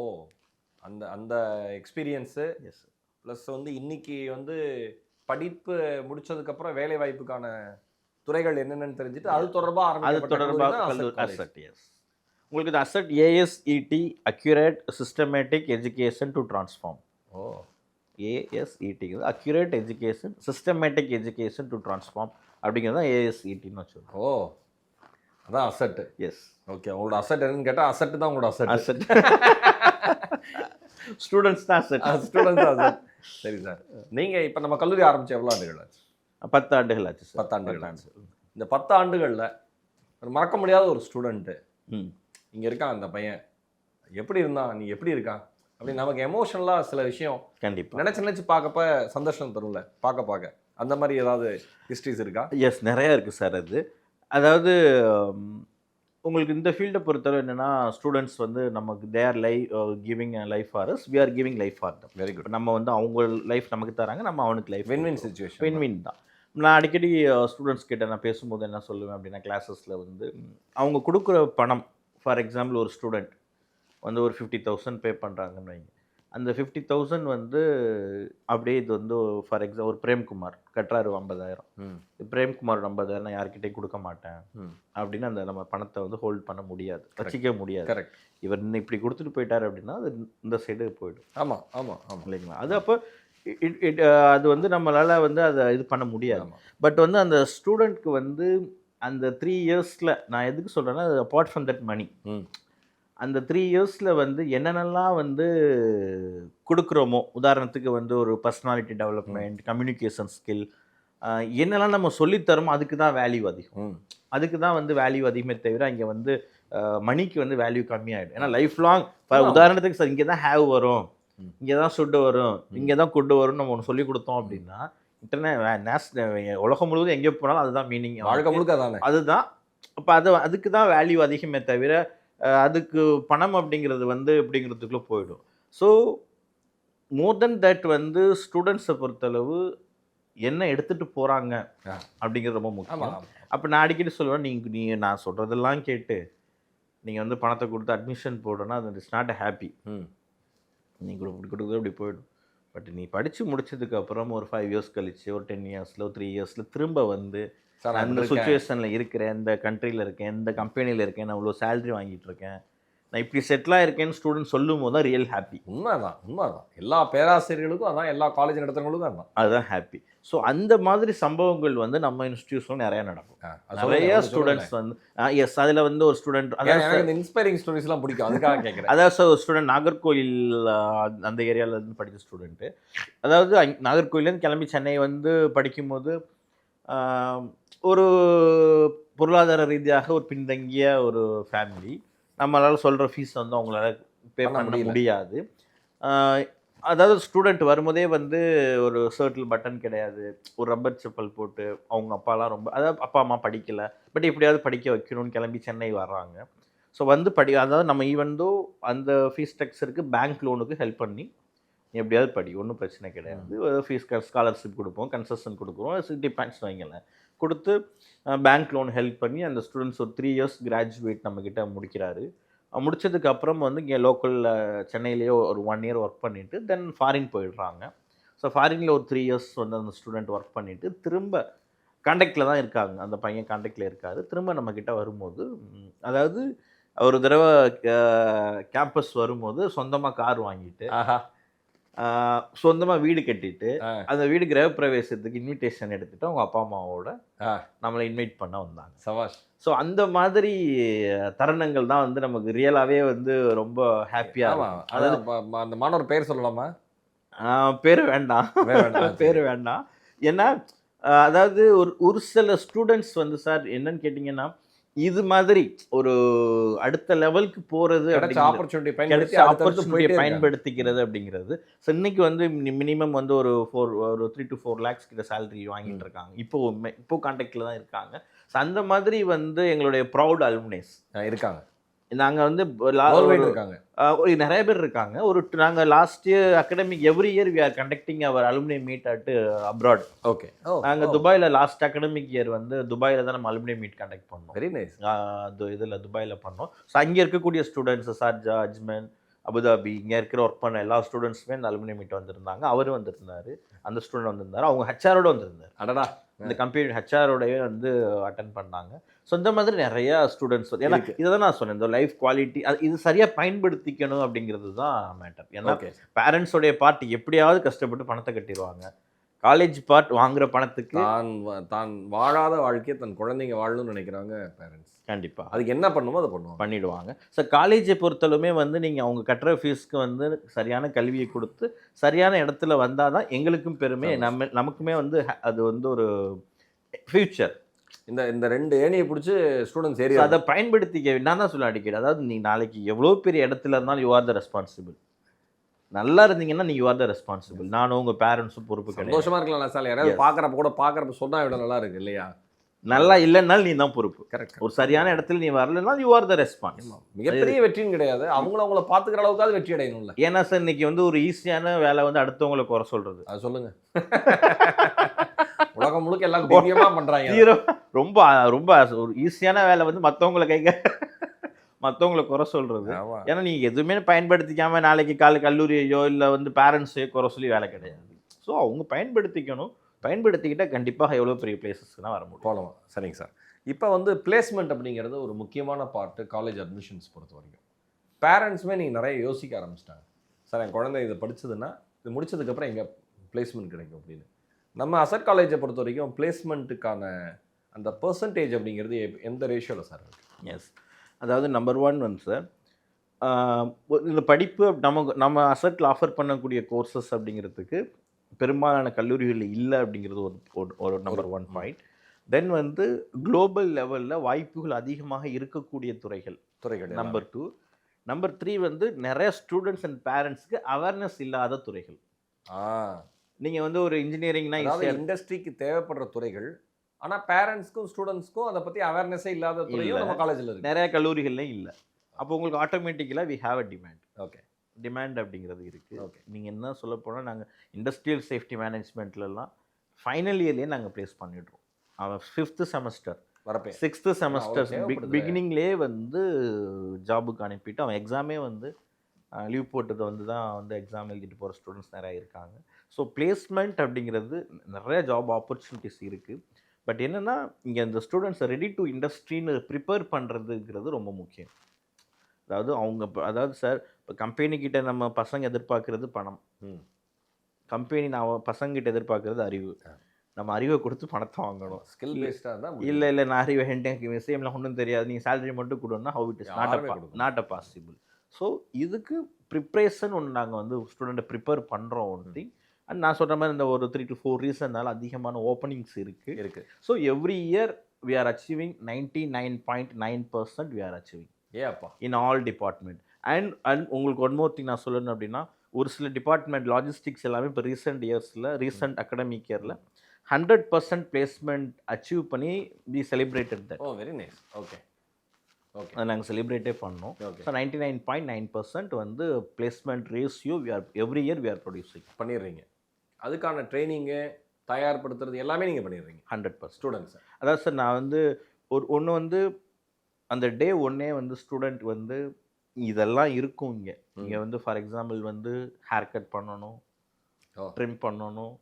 அந்த அந்த எக்ஸ்பீரியன்ஸு எஸ். ப்ளஸ் வந்து இன்னைக்கு வந்து படிப்பு முடிச்சதுக்கப்புறம் வேலை வாய்ப்புக்கான துறைகள் என்னென்னு தெரிஞ்சுட்டு அது தொடர்பாக அசட். எஸ், உங்களுக்கு இந்த ASET ASET accurate systematic education to transform. ASET accurate education systematic education to transform அப்படிங்கிறது தான் ஏஎஸ்இடின்னு வச்சுருக்கோம். ஓ, அதான் அசட். எஸ். ஓகே, உங்களோட அசட் என்னன்னு கேட்டால் அசட் தான் உங்களோட அசட். ஸ்டூடெண்ட்ஸ் தான் அசட். ஸ்டூடெண்ட்ஸ் தான் அசட். சரி சார், நீங்கள் இப்போ நம்ம கல்லூரி ஆரம்பிச்சு எவ்வளோ ஆண்டுகள் ஆச்சு? 10 ஆண்டுகள் ஆச்சு. 10 ஆண்டுகள் ஆச்சு. இந்த 10 ஆண்டுகளில் ஒரு மறக்க முடியாத ஒரு ஸ்டூடெண்ட்டு இங்கே இருக்கான், அந்த பையன் எப்படி இருந்தான், நீ எப்படி இருக்கான் அப்படின்னு நமக்கு எமோஷனலாக சில விஷயம் கண்டிப்பாக நினச்சி பார்க்கப்ப சந்தோஷம் தரும்ல, பார்க்க அந்த மாதிரி ஏதாவது ஹிஸ்ட்ரிஸ் இருக்கா? எஸ், நிறையா இருக்குது சார். அதாவது உங்களுக்கு இந்த ஃபீல்டை பொறுத்தவரை என்னென்னா ஸ்டூடெண்ட்ஸ் வந்து நமக்கு they're giving life for us, we are giving life for them. Very good. நம்ம வந்து அவங்க லைஃப் நமக்கு தராங்க, நம்ம அவனுக்கு லைஃப். Win-win situation. வின்-வின் தான். நான் அடிக்கடி ஸ்டூடெண்ட்ஸ் கிட்ட நான் பேசும்போது என்ன சொல்லுவேன் அப்படின்னா, கிளாஸஸில் வந்து அவங்க கொடுக்குற பணம், ஃபார் எக்ஸாம்பிள் ஒரு ஸ்டூடெண்ட் வந்து ஒரு 50,000 பே பண்ணுறாங்கன்னு வைங்க. அந்த 50,000 வந்து அப்படியே இது வந்து ஃபார் எக்ஸாம்பிள் ஒரு பிரேம்குமார் கட்டுறாரு 50,000. பிரேம்குமார் 50,000 யார்கிட்டையும் கொடுக்க மாட்டேன் அப்படின்னு அந்த நம்ம பணத்தை வந்து ஹோல்ட் பண்ண முடியாது, வச்சிக்க முடியாது. கரெக்ட். இவர் இன்னும் இப்படி கொடுத்துட்டு போயிட்டார் அப்படின்னா அது இந்த சைடு போயிடும். ஆமாம் ஆமாம் ஆமாம் இல்லைங்களா? அது அப்போ அது வந்து நம்மளால் வந்து அதை இது பண்ண முடியாது. பட் வந்து அந்த ஸ்டூடெண்ட்க்கு வந்து அந்த 3 இயர்ஸில் நான் எதுக்கு சொல்கிறேன்னா, அப்பார்ட் ஃப்ரம் தட் மணி, அந்த 3 இயர்ஸில் வந்து என்னென்னலாம் வந்து கொடுக்குறோமோ, உதாரணத்துக்கு வந்து ஒரு பர்சனாலிட்டி டெவலப்மெண்ட், கம்யூனிகேஷன் ஸ்கில், என்னெல்லாம் நம்ம சொல்லித்தரோமோ அதுக்கு தான் வேல்யூ அதிகம். அதுக்கு தான் வந்து வேல்யூ அதிகமே தவிர இங்கே வந்து மணிக்கு வந்து வேல்யூ கம்மியாகிடும். ஏன்னா லைஃப் லாங் உதாரணத்துக்கு சார் இங்கே தான் ஹேவ் வரும், இங்கே தான் சுட்டு வரும், இங்கே தான் கொண்டு வரும்னு நம்ம ஒன்று சொல்லி கொடுத்தோம் அப்படின்னா உலகம் முழுவதும் எங்கே போனாலும் அதுதான் மீனிங், வாழ்க்கை முழுக்க தானே அதுதான். அப்போ அதுக்கு தான் வேல்யூ அதிகமே தவிர அதுக்கு பணம் அப்படிங்கிறது வந்து அப்படிங்கிறதுக்குள்ளே போயிடும். ஸோ மோர் தென் தட் வந்து ஸ்டூடெண்ட்ஸை பொறுத்தளவு என்ன எடுத்துகிட்டு போகிறாங்க அப்படிங்கிறது ரொம்ப முக்கியம். அப்போ நான் அடிக்கடி சொல்லுவேன், நீங்கள் நான் சொல்கிறதெல்லாம் கேட்டு நீங்கள் வந்து பணத்தை கொடுத்து அட்மிஷன் போடணும்னா அது இட்ஸ் நாட் ஹாப்பி. நீங்கள் கொடுக்குறது அப்படி போயிடும். பட் நீ படித்து முடிச்சதுக்கப்புறம் ஒரு 5 இயர்ஸ் கழிச்சு, ஒரு 10 இயர்ஸில், ஒரு 3 இயர்ஸில் திரும்ப வந்து அந்த சுச்சுவேஷனில் இருக்கிறேன், இந்த கண்ட்ரியில் இருக்கேன், இந்த கம்பெனியில் இருக்கேன், நான் இவ்வளோ சேலரி வாங்கிட்டு இருக்கேன், நான் இப்படி செட்டிலாக இருக்கேன்னு ஸ்டூடெண்ட் சொல்லும் போது தான் ரியல் ஹாப்பி. உண்மைதான். எல்லா பேராசிரியர்களுக்கும் அதான், எல்லா காலேஜ் நடத்துறவங்களுக்கும் அதான், அதுதான் ஹாப்பி. ஸோ அந்த மாதிரி சம்பவங்கள் வந்து நம்ம இன்ஸ்டியூஷனில் நிறையா நடக்கும். நிறைய ஸ்டூடெண்ட்ஸ் வந்து எஸ் அதில் வந்து ஒரு ஸ்டூடெண்ட், அதாவது இன்ஸ்பைரிங் ஸ்டோரிஸ்லாம் பிடிக்கும், அதுக்காக கேட்குறேன். அதாவது ஒரு ஸ்டூடெண்ட் நாகர்கோயில் அந்த ஏரியாவிலேருந்து படித்த ஸ்டூடெண்ட்டு, அதாவது நாகர்கோயிலேருந்து கிளம்பி சென்னை வந்து படிக்கும்போது ஒரு பொருளாதார ரீதியாக ஒரு பின்தங்கிய ஒரு ஃபேமிலி, நம்மளால் சொல்கிற ஃபீஸ் வந்து அவங்களால பே பண்ண முடியாது. அதாவது ஸ்டூடெண்ட் வரும்போதே வந்து ஒரு சர்ட்டில் பட்டன் கிடையாது, ஒரு ரப்பர் செப்பல் போட்டு, அவங்க அப்பாலாம் ரொம்ப, அதாவது அப்பா அம்மா படிக்கலை, பட் எப்படியாவது படிக்க வைக்கணும்னு கிளம்பி சென்னை வர்றாங்க. ஸோ வந்து அதாவது நம்ம ஈவன்தோ அந்த ஃபீஸ் ஸ்ட்ரக்சருக்கு பேங்க் லோனுக்கு ஹெல்ப் பண்ணி எப்படியாவது படி, ஒன்றும் பிரச்சனை கிடையாது, ஃபீஸ் ஸ்காலர்ஷிப் கொடுப்போம், கன்செஷன் கொடுக்குறோம், டிபெண்ட்ஸ் வைங்களேன் கொடுத்து பேங்க் லோன் ஹெல்ப் பண்ணி அந்த ஸ்டூடெண்ட்ஸ் ஒரு 3 இயர்ஸ் கிராஜுவேட் நம்மக்கிட்ட முடிக்கிறாரு. முடிச்சதுக்கப்புறம் வந்து இங்கே லோக்கலில் சென்னையிலேயே ஒரு 1 இயர் ஒர்க் பண்ணிவிட்டு தென் ஃபாரின் போயிடுறாங்க. ஸோ ஃபாரினில் ஒரு 3 இயர்ஸ் வந்து அந்த ஸ்டூடெண்ட் ஒர்க் பண்ணிவிட்டு திரும்ப கான்டாக்டில் தான் இருக்காங்க, அந்த பையன் கான்டாக்டில் இருக்கார். திரும்ப நம்மக்கிட்ட வரும்போது, அதாவது ஒரு தடவை கேம்பஸ் வரும்போது சொந்தமாக கார் வாங்கிட்டு, சொந்தமாக வீடு கட்டிட்டு, அந்த வீடு கிரகப்பிரவேசத்துக்கு இன்விடேஷன் எடுத்துகிட்டு அவங்க அப்பா அம்மாவோட நம்மளை இன்வைட் பண்ண வந்தாங்க. சவாஷ். ஸோ அந்த மாதிரி தருணங்கள் தான் வந்து நமக்கு ரியலாகவே வந்து ரொம்ப ஹாப்பியாக. அதாவது அந்த மாணவர் பேர் சொல்லலாமா? பேர் வேண்டாம், பேர் வேண்டாம். ஏன்னா அதாவது ஒரு சில ஸ்டூடெண்ட்ஸ் வந்து சார் என்னன்னு கேட்டிங்கன்னா, இது மாதிரி ஒரு அடுத்த லெவலுக்கு போகிறது, ஆப்பர்ச்சுனிட்டி பயன்படுத்திக்கிறது அப்படிங்கிறது. ஸோ இன்னைக்கு வந்து மினிமம் வந்து ஒரு 3 to 4 lakhs கிட்ட சேலரி வாங்கிட்டு இருக்காங்க. இப்போ கான்டாக்டில் தான் இருக்காங்க. ஸோ அந்த மாதிரி வந்து எங்களுடைய ப்ரௌட் அலுமினைஸ் இருக்காங்க. நாங்கள் வந்து இருக்காங்க, நிறைய பேர் இருக்காங்க. நாங்கள் last year academic every year we are conducting our alumni meet at abroad. Okay. நாங்கள் துபாயில் லாஸ்ட் அகடமிக் இயர் வந்து துபாயில் தான் நம்ம அலுமினி மீட் கண்டக்ட் பண்ணோம். Very nice. இதில் துபாயில் பண்ணோம். ஸோ அங்கே இருக்கக்கூடிய ஸ்டூடெண்ட்ஸ் சார்ஜா, அஜ்மன், அபுதாபி, இங்கே இருக்கிற ஒர்க் பண்ண எல்லா ஸ்டூடெண்ட்ஸுமே இந்த அலுமினி மீட் வந்திருந்தாங்க. அவரும் வந்திருந்தார், அந்த ஸ்டூடெண்ட் வந்திருந்தார், அவங்க ஹெச்ஆரோட வந்திருந்தார். அடடா, இந்த கம்பெனி ஹெச்ஆரோடவே வந்து அட்டன் பண்ணாங்க. ஸோ இந்த மாதிரி நிறையா ஸ்டூடெண்ட்ஸ், ஏன்னா இதை தான் நான் சொன்னேன், இந்த லைஃப் குவாலிட்டி இது சரியாக பயன்படுத்திக்கணும் அப்படிங்கிறது தான் மேட்டர். ஏன்னா பேரண்ட்ஸோடைய பார்ட் எப்படியாவது கஷ்டப்பட்டு பணத்தை கட்டிடுவாங்க, காலேஜ் பார்ட் வாங்குற பணத்துக்கு தான் வாழாத வாழ்க்கையை தன் குழந்தைங்க வாழணும்னு நினைக்கிறாங்க பேரண்ட்ஸ். கண்டிப்பாக அதுக்கு என்ன பண்ணுமோ அதை பண்ணிடுவாங்க. ஸோ காலேஜை பொறுத்தளவுமே வந்து நீங்கள் அவங்க கட்டுற ஃபீஸ்க்கு வந்து சரியான கல்வியை கொடுத்து சரியான இடத்துல வந்தால் தான் எங்களுக்கும் பெருமை, நமக்குமே வந்து அது வந்து ஒரு ஃபியூச்சர். இந்த 2 ஏணியை பிடிச்சி ஸ்டூடெண்ட்ஸ் ஏரியா அதை பயன்படுத்திக்க. நான் தான் சொல்ல அடிக்கிறேன், அதாவது நீ நாளைக்கு எவ்வளோ பெரிய இடத்துல இருந்தாலும் யூ ஆர் த ரெஸ்பான்சிபிள். நல்லா இருந்தீங்கன்னா நீ யூ ஆர் த ரெஸ்பான்சிபிள். நானும் உங்கள் பேரண்ட்ஸும் பொறுப்பு கிடையாது. சந்தோஷமாக இருக்கலாம் சார், யாராவது பார்க்குறப்ப சொன்னால் இவ்வளோ நல்லா இருக்கு இல்லையா? நல்லா இல்லைன்னாலும் நீ தான் பொறுப்பு. கரெக்ட். ஒரு சரியான இடத்துல நீ வரலன்னா யூ ஆர் த ரெஸ்பான்ஸ். மிகப்பெரிய வெற்றியும் கிடையாது, அவங்கள பார்த்துக்கிற அளவுக்காவது வெற்றி அடையணும்ல. ஏன்னா சார் இன்னைக்கு வந்து ஒரு ஈஸியான வேலை வந்து அடுத்தவங்களை குறை சொல்கிறது. அது சொல்லுங்க. உலகம் உலகம் முழுக்க எல்லாம் திவ்யமா பண்றாங்க. ஜீரோ ரொம்ப ரொம்ப ஒரு ஈஸியான வேலை வந்து மற்றவங்களை மற்றவங்களை குறை சொல்றது. ஆமா. ஏன்னா நீங்கள் எதுவுமே பயன்படுத்திக்காம நாளைக்கு கல்லூரியையோ இல்லை வந்து பேரண்ட்ஸையோ குறை சொல்லி வேலை கிடையாது. ஸோ அவங்க பயன்படுத்திக்கணும். பயன்படுத்திக்கிட்டால் கண்டிப்பாக எவ்வளோ பெரிய பிளேசஸ்க்கு தான் வர முடியும். போகலாம். சரிங்க சார். இப்போ வந்து பிளேஸ்மெண்ட் அப்படிங்கிறது ஒரு முக்கியமான பார்ட்டு காலேஜ் அட்மிஷன்ஸ் பொறுத்த வரைக்கும். பேரண்ட்ஸுமே நீங்கள் நிறைய யோசிக்க ஆரம்பிச்சிட்டாங்க. சார் என் குழந்தை இதை படிச்சதுன்னா இது முடிச்சதுக்கப்புறம் எங்கே பிளேஸ்மெண்ட் கிடைக்கும் அப்படின்னு. நம்ம அசட் காலேஜை பொறுத்த வரைக்கும் பிளேஸ்மெண்ட்டுக்கான அந்த பெர்சன்டேஜ் அப்படிங்கிறது எந்த ரேஷியோவில் சார் இருக்குது? எஸ். அதாவது நம்பர் 1 வந்து சார், இந்த படிப்பு நம்ம அசட்டில் ஆஃபர் பண்ணக்கூடிய கோர்சஸ் அப்படிங்கிறதுக்கு பெரும்பாலான கல்லூரிகள் இல்லை அப்படிங்கிறது ஒரு நம்பர் 1 பாயிண்ட். தென் வந்து குளோபல் லெவலில் வாய்ப்புகள் அதிகமாக இருக்கக்கூடிய துறைகள் நம்பர் 2. நம்பர் 3 வந்து நிறைய ஸ்டூடெண்ட்ஸ் அண்ட் பேரண்ட்ஸ்க்கு அவேர்னஸ் இல்லாத துறைகள். நீங்கள் வந்து ஒரு இன்ஜினியரிங்னா இண்டஸ்ட்ரிக்கு தேவைப்படுற துறைகள், ஆனால் பேரண்ட்ஸ்க்கும் ஸ்டூடெண்ட்ஸ்க்கும் அதை பற்றி அவேர்னஸே இல்லாத துறையும் நம்ம காலேஜில் இருக்குது. நிறைய கல்லூரிகள்லையும் இல்லை. அப்போ உங்களுக்கு ஆட்டோமேட்டிக்கலாக we have a demand. Okay, demand அப்படிங்கிறது இருக்குது. ஓகே. நீங்கள் என்ன சொல்ல போனால் நாங்கள் இண்டஸ்ட்ரியல் சேஃப்டி மேனேஜ்மெண்ட்லலாம் ஃபைனல் இயர்லேயே நாங்கள் ப்ளேஸ் பண்ணிடுறோம். அவன் 5th செமஸ்டர் வரப்பே 6th செமஸ்டர் பிகினிங்லேயே வந்து ஜாபுக்கு அனுப்பிட்டு அவன் எக்ஸாமே வந்து லீவ் போட்டது வந்து தான் வந்து எக்ஸாம் எழுதிட்டு போகிற ஸ்டூடெண்ட்ஸ் நிறையா இருக்காங்க. ஸோ பிளேஸ்மெண்ட் அப்படிங்கிறது நிறைய ஜாப் ஆப்பர்ச்சுனிட்டிஸ் இருக்குது. பட் என்னென்னா இங்கே இந்த ஸ்டூடெண்ட்ஸை ரெடி டு இண்டஸ்ட்ரின்னு ப்ரிப்பேர் பண்ணுறதுங்கிறது ரொம்ப முக்கியம். அதாவது சார் இப்போ கம்பெனிக்கிட்ட நம்ம பசங்க எதிர்பார்க்குறது பணம், கம்பெனி நான் பசங்கிட்ட எதிர்பார்க்குறது அறிவு. நம்ம அறிவை கொடுத்து பணத்தை வாங்கணும். ஸ்கில் பேஸ்டாக தான். இல்லை நான் அறிவை எனக்கு விஷயம்லாம் ஒன்றும் தெரியாது, நீங்கள் சேலரி மட்டும் கொடுன்னா how it is not a possible. So இதுக்கு ப்ரிப்ரேஷன் ஒன்று நாங்கள் வந்து ஸ்டூடெண்ட்டை ப்ரிப்பேர் பண்ணுறோம் ஒன்று. அண்ட் நான் சொல்கிற மாதிரி இந்த ஒரு 3 to 4 ரீசன்னால அதிகமான ஓப்பனிங்ஸ் இருக்குது. So every year we are achieving 99.9% we are achieving in all department. And உங்களுக்கு ஒன் மோர் திங் நான் சொல்லணும் அப்படின்னா, ஒரு சில டிபார்ட்மெண்ட் லாஜிஸ்டிக்ஸ் எல்லாமே இப்போ ரீசெண்ட் அகடமிக் இயரில் 100% பிளேஸ்மெண்ட் அச்சீவ் பண்ணி we celebrated that. Very nice. Okay, அதை நாங்கள் செலிப்ரேட்டே பண்ணோம். ஸோ 99.9% வந்து placement ratio every year we are producing பண்ணிடுறீங்க. அதுக்கான ட்ரைனிங்கு தயார்படுத்துறது எல்லாமே நீங்கள் பண்ணிடுறீங்க 100% ஸ்டூடெண்ட்ஸ். அதாவது சார் நான் வந்து ஒன்று வந்து அந்த டே ஒன்னே வந்து ஸ்டூடெண்ட் வந்து இதெல்லாம் இருக்கும். இங்கே வந்து ஃபார் எக்ஸாம்பிள் வந்து ஹேர் கட் பண்ணணும், ட்ரிம் பண்ணணும்,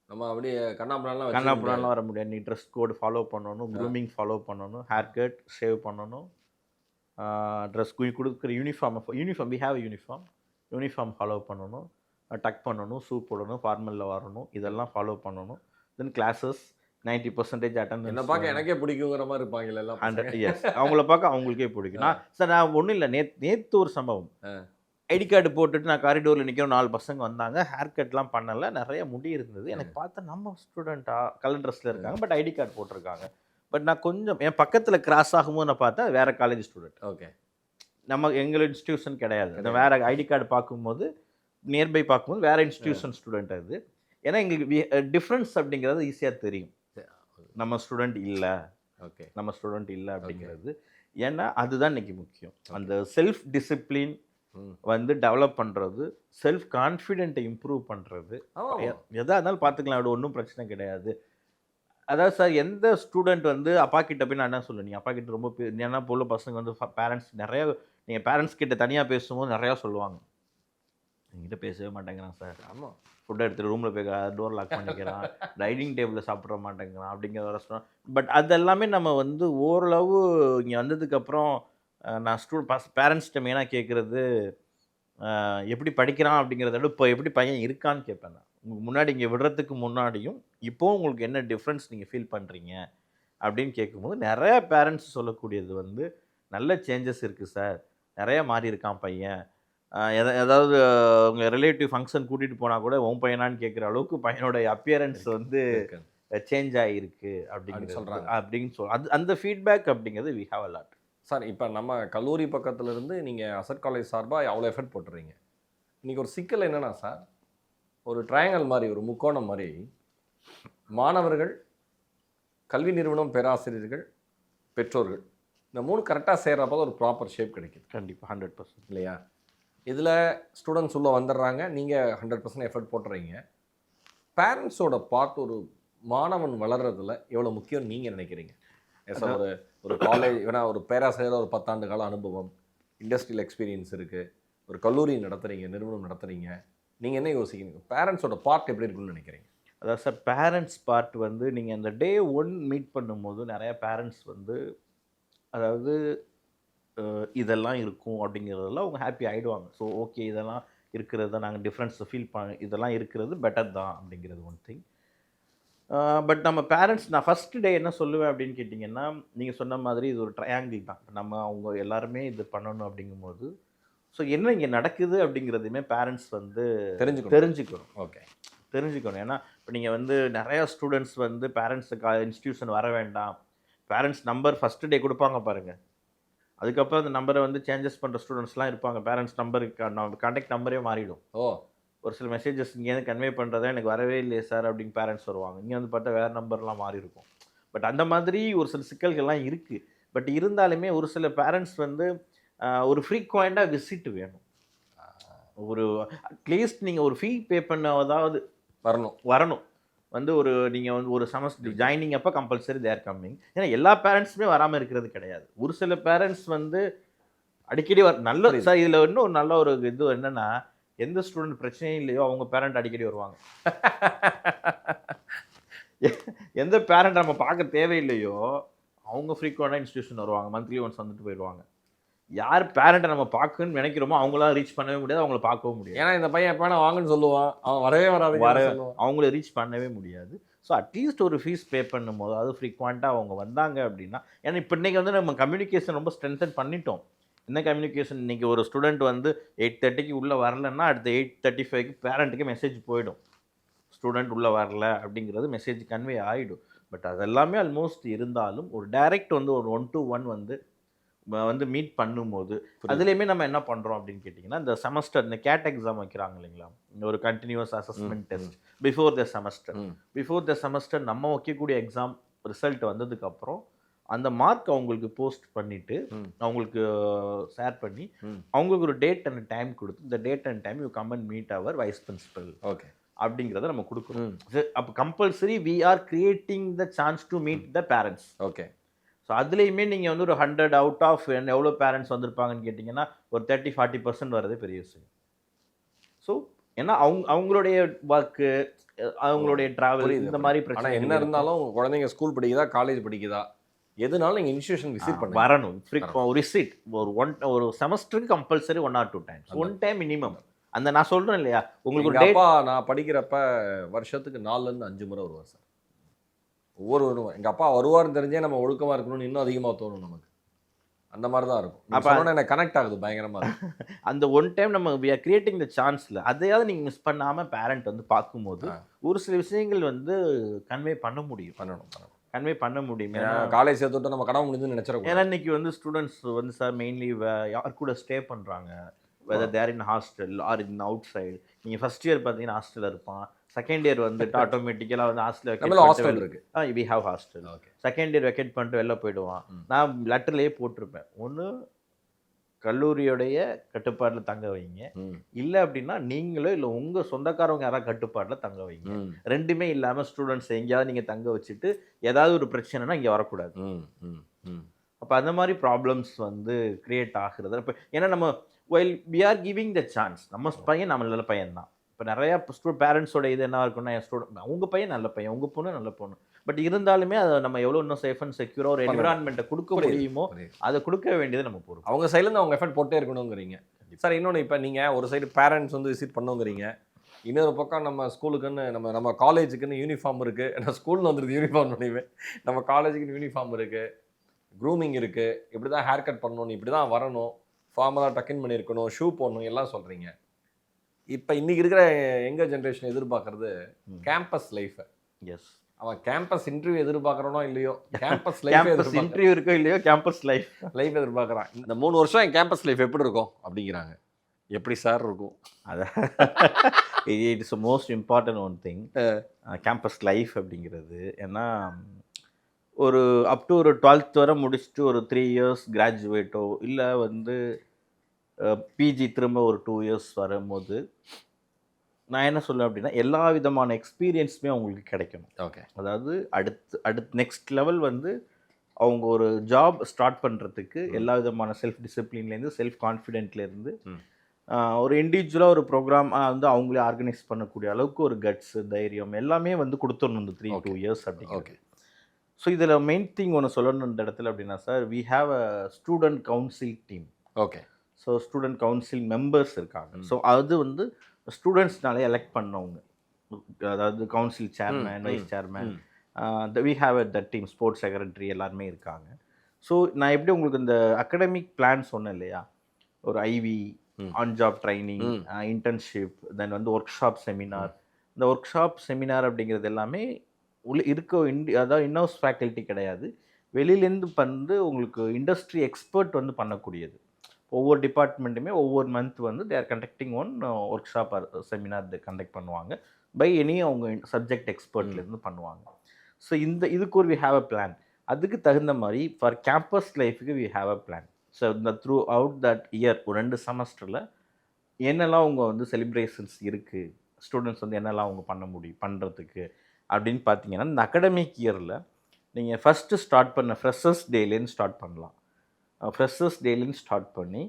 நம்ம அப்படியே கண்ணாப்புலாம் வர முடியாது. நீ ட்ரெஸ் கோடு ஃபாலோ பண்ணணும், க்ரூமிங் ஃபாலோ பண்ணணும், ஹேர் கட் ஷேவ் பண்ணணும், ட்ரெஸ் கொடுக்குற uniform we have uniform follow பண்ணணும், டக் பண்ணணும், ஷூ போடணும், ஃபார்மலில் வரணும், இதெல்லாம் ஃபாலோ பண்ணணும். தென் கிளாஸஸ் 90% அட்டெண்டன்ஸ். என்ன பார்க்க எனக்கே பிடிக்குங்கிற மாதிரி இருப்பாங்க எல்லாம். 100 எஸ் அவங்கள பார்க்க அவங்களுக்கே பிடிக்கும். நான் ஒன்றும் இல்லை, நேற்று ஒரு சம்பவம். ஐடி கார்டு போட்டுட்டு நான் காரிடோரில் நிற்கிறோம், 4 பசங்க வந்தாங்க, ஹேர் கட்லாம் பண்ணலை, நிறைய முடி இருந்தது. எனக்கு பார்த்தா நம்ம ஸ்டூடெண்ட்டாக கலர் ட்ரெஸ்ஸில் இருக்காங்க, பட் ஐடி கார்டு போட்டிருக்காங்க. பட் நான் கொஞ்சம் என் பக்கத்தில் கிராஸ் ஆகும்போது நான் பார்த்தா வேறு காலேஜ் ஸ்டூடெண்ட். ஓகே, எங்கள் இன்ஸ்டியூஷன் கிடையாது. அந்த வேறு ஐடி கார்டு பார்க்கும்போது நியர்பை பார்க்கும்போது வேறு இன்ஸ்டியூஷன் ஸ்டூடெண்ட் அது. ஏன்னா எங்களுக்கு டிஃப்ரென்ஸ் அப்படிங்கிறது ஈஸியாக தெரியும். நம்ம ஸ்டூடெண்ட் இல்லை அப்படிங்கிறது. ஏன்னா அதுதான் இன்னைக்கு முக்கியம். அந்த செல்ஃப் டிசிப்ளின் வந்து டெவலப் பண்ணுறது, செல்ஃப் கான்ஃபிடென்ட்டை இம்ப்ரூவ் பண்ணுறது, எதாக இருந்தாலும் பார்த்துக்கலாம், அது ஒன்றும் பிரச்சனை கிடையாது. அதாவது சார் எந்த ஸ்டூடெண்ட் வந்து அப்பா கிட்ட போய் நான் என்ன சொல்லுவேன், நீங்கள் அப்பா கிட்ட ரொம்ப ஏன்னா போல பசங்க வந்து பேரண்ட்ஸ் நிறையா, நீங்கள் பேரண்ட்ஸ் கிட்ட தனியாக பேசும்போது நிறையா சொல்லுவாங்க, என்கிட்ட பேசவே மாட்டேங்கிறான் சார், ஆமாம் ஃபுட்டை எடுத்துகிட்டு ரூமில் போய் டோர் லாக் பண்ணிக்கிறான், டைனிங் டேபிளில் சாப்பிட மாட்டேங்கிறான் அப்படிங்கிற வர சொன்னோம். பட் அதெல்லாமே நம்ம வந்து ஓரளவு இங்கே வந்ததுக்கப்புறம் நான் பேரண்ட்ஸ்கிட்ட மெயினாக கேட்குறது எப்படி படிக்கிறான் அப்படிங்கிறத விட இப்போ எப்படி பையன் இருக்கான்னு கேட்பேன். நான் உங்களுக்கு முன்னாடி இங்கே விடுறதுக்கு முன்னாடியும் இப்போது உங்களுக்கு என்ன டிஃப்ரென்ஸ் நீங்கள் ஃபீல் பண்ணுறீங்க அப்படின்னு கேட்கும்போது நிறையா பேரண்ட்ஸ் சொல்லக்கூடியது வந்து நல்ல சேஞ்சஸ் இருக்குது சார், நிறையா மாறி இருக்கான் பையன், ஏதாவது உங்கள் ரிலேட்டிவ் ஃபங்க்ஷன் கூட்டிகிட்டு போனால் கூட உன் பையனான்னு கேட்குற அளவுக்கு பையனோட அப்பியரன்ஸ் வந்து சேஞ்ச் ஆகிருக்கு அப்படின்னு சொல்கிறாங்க. அப்படின்னு அந்த ஃபீட்பேக் அப்படிங்கிறது we have a lot. Sir இப்போ நம்ம கல்லூரி பக்கத்துலேருந்து நீங்கள் அசட் காலேஜ் சார்பாக அவ்வளோ எஃபர்ட் போட்டுறீங்க. இன்றைக்கி ஒரு சிக்கல் என்னென்னா சார், ஒரு ட்ரையாங்கல் மாதிரி, ஒரு முக்கோணம் மாதிரி, மாணவர்கள், கல்வி நிறுவனம், பேராசிரியர்கள், பெற்றோர்கள், இந்த 3 கரெக்டாக சேர்றப்போ ஒரு ப்ராப்பர் ஷேப் கிடைக்குது. கண்டிப்பாக 100% இல்லையா? இதில் ஸ்டூடெண்ட்ஸ் உள்ளே வந்துடுறாங்க, நீங்கள் 100% எஃபர்ட் போட்டுறீங்க. பேரண்ட்ஸோட பார்ட் ஒரு மாணவன் வளர்றதுல எவ்வளோ முக்கியம் நீங்கள் நினைக்கிறீங்க? ஒரு ஒரு காலேஜ் ஏன்னா ஒரு பேராசிரியர் ஒரு 10 ஆண்டு கால அனுபவம், இண்டஸ்ட்ரியல் எக்ஸ்பீரியன்ஸ் இருக்குது, ஒரு கல்லூரி நடத்துகிறீங்க, நிறுவனம் நடத்துகிறீங்க. நீங்கள் என்ன யோசிக்கிறீங்க? பேரண்ட்ஸோட பார்ட் எப்படி இருக்குன்னு நினைக்கிறீங்க? அதாவது சார் பேரண்ட்ஸ் பார்ட் வந்து நீங்கள் அந்த டே 1 மீட் பண்ணும்போது நிறையா பேரண்ட்ஸ் வந்து அதாவது இதெல்லாம் இருக்கும் அப்படிங்கிறதெல்லாம் அவங்க ஹாப்பி ஆகிடுவாங்க. ஸோ ஓகே இதெல்லாம் இருக்கிறது தான் நாங்கள் டிஃப்ரென்ஸை ஃபீல் இதெல்லாம் இருக்கிறது பெட்டர் தான் அப்படிங்கிறது ஒன் திங். பட் நம்ம பேரண்ட்ஸ் நான் ஃபஸ்ட்டு டே என்ன சொல்லுவேன் அப்படின்னு கேட்டிங்கன்னா, நீங்கள் சொன்ன மாதிரி இது ஒரு ட்ரையாங்கிள் தான். நம்ம அவங்க எல்லாருமே இது பண்ணணும் அப்படிங்கும்போது, ஸோ என்ன இங்கே நடக்குது அப்படிங்கிறதையுமே பேரண்ட்ஸ் வந்து தெரிஞ்சுக்கணும். ஓகே, தெரிஞ்சுக்கணும். ஏன்னா இப்போ நீங்கள் வந்து நிறையா ஸ்டூடெண்ட்ஸ் வந்து பேரண்ட்ஸுக்கு இன்ஸ்டியூஷன் வர வேண்டாம், பேரண்ட்ஸ் நம்பர் ஃபஸ்ட்டு டே கொடுப்பாங்க பாருங்கள், அதுக்கப்புறம் அந்த நம்பரை வந்து சேஞ்சஸ் பண்ணுற ஸ்டூடெண்ட்ஸ்லாம் இருப்பாங்க. பேரண்ட்ஸ் நம்பருக்கு கான்டாக்ட் நம்பரே மாறிடும். ஒரு சில மெசேஜஸ் இங்கேருந்து கன்வே பண்ணுறதா எனக்கு வரவே இல்லையே சார் அப்படின்னு பேரண்ட்ஸ் வருவாங்க. இங்கே வந்து பார்த்தா வேறு நம்பர்லாம் மாறி இருக்கும். பட் அந்த மாதிரி ஒரு சில சிக்கல்கள்லாம் இருக்குது. பட் இருந்தாலுமே ஒரு சில பேரண்ட்ஸ் வந்து ஒரு ஃப்ரீக்வெண்ட்டாக விசிட் வேணும். ஒரு அட்லீஸ்ட் நீங்கள் ஒரு ஃபீ பே பண்ணாவது வரணும். வந்து ஒரு நீங்கள் வந்து ஒரு செமஸ்டர் ஜாயினிங் அப்போ கம்பல்சரி தேர் கம்மிங். ஏன்னா எல்லா பேரண்ட்ஸுமே வராமல் இருக்கிறது கிடையாது. ஒரு சில பேரண்ட்ஸ் வந்து அடிக்கடி நல்ல சார் இதில் இன்னும் ஒரு நல்ல ஒரு இது என்னென்னா, எந்த ஸ்டூடெண்ட் பிரச்சனையும் இல்லையோ அவங்க பேரண்ட் அடிக்கடி வருவாங்க. எந்த பேரண்ட் நம்ம பார்க்க தேவையில்லையோ அவங்க ஃப்ரீக்வெண்ட்டாக இன்ஸ்டியூஷன் வருவாங்க. மந்த்லி ஒன்ஸ் வந்துட்டு போயிடுவாங்க. யார் பேரண்ட்டை நம்ம பார்க்கணும்னு நினைக்கிறோமோ அவங்களாம் ரீச் பண்ணவே முடியாது, அவங்கள பார்க்கவும் முடியாது. ஏன்னா இந்த பையன் எப்போ வாங்கன்னு சொல்லுவான், அவன் வரவே அவங்கள ரீச் பண்ணவே முடியாது. ஸோ அட்லீஸ்ட் ஒரு ஃபீஸ் பே பண்ணும்போது அதாவது ஃப்ரீக்வெண்ட்டாக அவங்க வந்தாங்க அப்படின்னா, ஏன்னா இப்போ இன்றைக்கி வந்து நம்ம கம்யூனிகேஷன் ரொம்ப ஸ்ட்ரென்தன் பண்ணிட்டோம். என்ன கம்யூனிகேஷன் இன்றைக்கி ஒரு ஸ்டூடெண்ட் வந்து 8:30க்கு உள்ளே வரலன்னா அடுத்த 8:35க்கு பேரண்ட்டுக்கு மெசேஜ் போயிடும், ஸ்டூடெண்ட் உள்ளே வரல அப்படிங்கிறது மெசேஜ் கன்வே ஆகிடும். பட் அதெல்லாமே ஆல்மோஸ்ட் இருந்தாலும் ஒரு டைரக்ட் வந்து ஒரு 1-to-1 வந்து மீட் பண்ணும்போது அதுலேயுமே நம்ம என்ன பண்ணுறோம் அப்படின்னு கேட்டிங்கன்னா, இந்த செமஸ்டர் இந்த கேட் எக்ஸாம் வைக்கிறாங்க இல்லைங்களா, இந்த ஒரு continuous assessment test before the semester நம்ம வைக்கக்கூடிய எக்ஸாம் ரிசல்ட் வந்ததுக்கப்புறம் அந்த மார்க் அவங்களுக்கு போஸ்ட் பண்ணிவிட்டு அவங்களுக்கு ஷேர் பண்ணி அவங்களுக்கு ஒரு டேட் அண்ட் டைம் கொடுத்து, இந்த date and time you come and meet our vice principal okay அப்படிங்கிறத நம்ம கொடுக்கணும். அப்போ compulsory we are creating the chance to meet the parents. Okay. So அதுலேயுமே நீங்கள் வந்து ஒரு 100 அவுட் ஆஃப் எவ்வளோ பேரண்ட்ஸ் வந்திருப்பாங்கன்னு கேட்டிங்கன்னா ஒரு 30-40% வரதே பெரிய விஷயம். ஸோ ஏன்னா அவங்களுடைய ஒர்க்கு, அவங்களுடைய ட்ராவல், இந்த மாதிரி பிரச்சனை என்ன இருந்தாலும் குழந்தைங்க ஸ்கூல் படிக்குதா காலேஜ் படிக்குதா எதுனாலும் நீங்கள் இன்ஸ்டியூஷன் விசிட் பண்ண வரணும். விசிட் ஒரு செமஸ்டருக்கு compulsory 1 or 2 times, 1 time minimum. அந்த நான் சொல்கிறேன் இல்லையா உங்களுக்கு ஒரு அப்பா நான் படிக்கிறப்ப வருஷத்துக்கு 4லேருந்து 5 முறை வருவார் சார். வருவோம் எங்கள் அப்பா வருவார்னு தெரிஞ்சே நம்ம ஒழுக்கமாக இருக்கணும்னு இன்னும் அதிகமாக தோணும் நமக்கு. அந்த மாதிரி தான் இருக்கும். அப்போ எனக்கு கனெக்ட் ஆகுது பயங்கரமாக. அந்த 1 time நம்ம வி ஆர் கிரியேட்டிங் த சான்ஸில் அதையாவது நீங்கள் மிஸ் பண்ணாமல் பேரண்ட் வந்து பார்க்கும்போது ஒரு சில விஷயங்கள் வந்து கன்வே பண்ண முடியும். கன்வே பண்ண முடியும். காலேஜ் சேர்த்துட்டு நம்ம கடமை முடிஞ்சுன்னு நினச்சிடறோம். ஏன்னா இன்றைக்கி வந்து ஸ்டூடெண்ட்ஸ் வந்து சார் மெயின்லி யார் கூட ஸ்டே பண்ணுறாங்க, whether they're in hostel or in outside. நீங்கள் ஃபஸ்ட் இயர் பார்த்தீங்கன்னா ஹாஸ்டலில் இருப்பான், செகண்ட் இயர் வந்துட்டு ஆட்டோமேட்டிக்கலாக வந்து ஹாஸ்டல் இருக்குது, we have hostel. Second year vacate பண்ணிட்டு வெளில போயிடுவான். நான் லெட்டர்லேயே போட்டிருப்பேன், ஒன்று கல்லூரியோடைய கட்டுப்பாட்டில் தங்க வைங்க, இல்லை அப்படின்னா நீங்களோ இல்லை உங்கள் சொந்தக்காரவங்க யாராவது கட்டுப்பாட்டில் தங்க வைங்க. ரெண்டுமே இல்லாமல் ஸ்டூடெண்ட்ஸ் எங்கேயாவது நீங்கள் தங்க வச்சுட்டு ஏதாவது ஒரு பிரச்சனைனா இங்கே வரக்கூடாது. அப்போ அந்த மாதிரி ப்ராப்ளம்ஸ் வந்து கிரியேட் ஆகுறது. இப்போ ஏன்னா நம்ம while we are giving the chance, நம்ம பையன் நம்ம நல்ல பையன் தான். இப்போ நிறையா பேரண்ட்ஸோட இது என்ன இருக்குன்னா, என் ஸ்டூடெண்ட் உங்கள் பையன் நல்ல பையன், உங்கள் பொண்ணு நல்ல பொண்ணு. பட் இருந்தாலுமே அதை நம்ம எவ்வளோ இன்னும் சேஃப் அண்ட் செக்யூராக ஒரு என்விரான்மெண்ட்டை கொடுக்க முடியுமோ அதை கொடுக்க வேண்டியது நம்ம பொறுப்பு. அவங்க சைட்லேருந்து அவங்க எஃபர்ட் போட்டே இருக்கணுங்கிறீங்க சார். இன்னொன்று இப்போ நீங்கள் ஒரு சைடு பேரண்ட்ஸ் வந்து விசிட் பண்ணுங்கிறீங்க, இன்னொரு பக்கம் நம்ம ஸ்கூலுக்குன்னு நம்ம காலேஜுக்குன்னு யூனிஃபார்ம் இருக்குது. ஏன்னா ஸ்கூல்னு வந்துருக்கு யூனிஃபார்ம் பண்ணிவே, நம்ம காலேஜுக்குன்னு யூனிஃபார்ம் இருக்குது, க்ரூமிங் இருக்குது, இப்படி தான் ஹேர் கட் பண்ணணும், இப்படி தான் வரணும், ஃபார்மலாக டக்கின் பண்ணியிருக்கணும், ஷூ போடணும் எல்லாம் சொல்கிறீங்க. இப்போ இன்றைக்கி இருக்கிற யங்கர் ஜென்ரேஷன் எதிர்பார்க்குறது கேம்பஸ் லைஃபை. எஸ், அவன் கேம்பஸ் இன்டர்வியூ எதிர்பார்க்குறானோ இல்லையோ, கேம்பஸ் லைஃப் இன்டர்வியூ இருக்கோ இல்லையோ கேம்பஸ் லைஃப் எதிர்பார்க்குறான். இந்த 3 வருஷம் என் கேம்பஸ் லைஃப் எப்படி இருக்கும் அப்படிங்கிறாங்க. எப்படி சார் இருக்கும்? அதான் it is most important one thing campus life அப்படிங்கிறது. ஏன்னா ஒரு அப் டு ஒரு 12th வரை முடிச்சுட்டு ஒரு 3 years கிராஜுவேட்டோ இல்லை வந்து பிஜி திரும்ப ஒரு 2 years வரும்போது நான் என்ன சொல்லுவேன் அப்படின்னா, எல்லா விதமான எக்ஸ்பீரியன்ஸுமே அவங்களுக்கு கிடைக்கணும். ஓகே. அதாவது அடுத்து நெக்ஸ்ட் லெவல் வந்து அவங்க ஒரு ஜாப் ஸ்டார்ட் பண்ணுறதுக்கு எல்லா விதமான செல்ஃப் டிசிப்ளின்லேருந்து, செல்ஃப் கான்ஃபிடென்ட்லேருந்து ஒரு இண்டிவிஜுவலாக ஒரு ப்ரோக்ராம் வந்து அவங்களே ஆர்கனைஸ் பண்ணக்கூடிய அளவுக்கு ஒரு கட்ஸ், தைரியம் எல்லாமே வந்து கொடுத்துடணும் இந்த 3-2 இயர்ஸ் அப்படிங்கிறது. ஓகே. ஸோ இதில் மெயின் திங் ஒன்று சொல்லணும் இந்த இடத்துல அப்படின்னா sir, we have a student council team. Okay. So student council members இருக்காங்க. ஸோ அது வந்து ஸ்டூடெண்ட்ஸ்னாலே எலெக்ட் பண்ணவங்க. அதாவது council chairman, vice chairman, we have a the team, sports secretary எல்லாருமே இருக்காங்க. ஸோ நான் எப்படி உங்களுக்கு இந்த அகடமிக் பிளான் சொன்னேன் இல்லையா, ஒரு IV, on job training, internship, then வந்து ஒர்க் ஷாப் செமினார். இந்த ஒர்க் ஷாப் செமினார் அப்படிங்கிறது எல்லாமே அதாவது இன்ஹவுஸ் ஃபேக்கல்ட்டி கிடையாது, வெளியிலேருந்து வந்து உங்களுக்கு இண்டஸ்ட்ரி எக்ஸ்பர்ட் வந்து பண்ணக்கூடியது. ஒவ்வொரு டிபார்ட்மெண்ட்டுமே ஒவ்வொரு மந்த் வந்து they are conducting one workshop or seminar conduct பண்ணுவாங்க. பை எனி அவங்க சப்ஜெக்ட் எக்ஸ்பர்ட்லேருந்து பண்ணுவாங்க. ஸோ இதுக்கு ஒரு வி ஹாவ் அ பிளான். அதுக்கு தகுந்த மாதிரி ஃபார் கேம்பஸ் லைஃபுக்கு we have a plan. So இந்த த்ரூ அவுட் தட் இயர் ஒரு 2 செமஸ்டரில் என்னெல்லாம் அவங்க வந்து செலிப்ரேஷன்ஸ் இருக்குது, ஸ்டூடெண்ட்ஸ் வந்து என்னெல்லாம் அவங்க பண்ணுறதுக்கு அப்படின்னு பார்த்தீங்கன்னா, இந்த அகடமிக் இயரில் நீங்கள் ஃபஸ்ட்டு ஸ்டார்ட் பண்ண ஃப்ரெஷர்ஸ் டேலேருந்து ஸ்டார்ட் பண்ணலாம். ஃப்ரெஷர்ஸ் டேலேருந்து ஸ்டார்ட் பண்ணி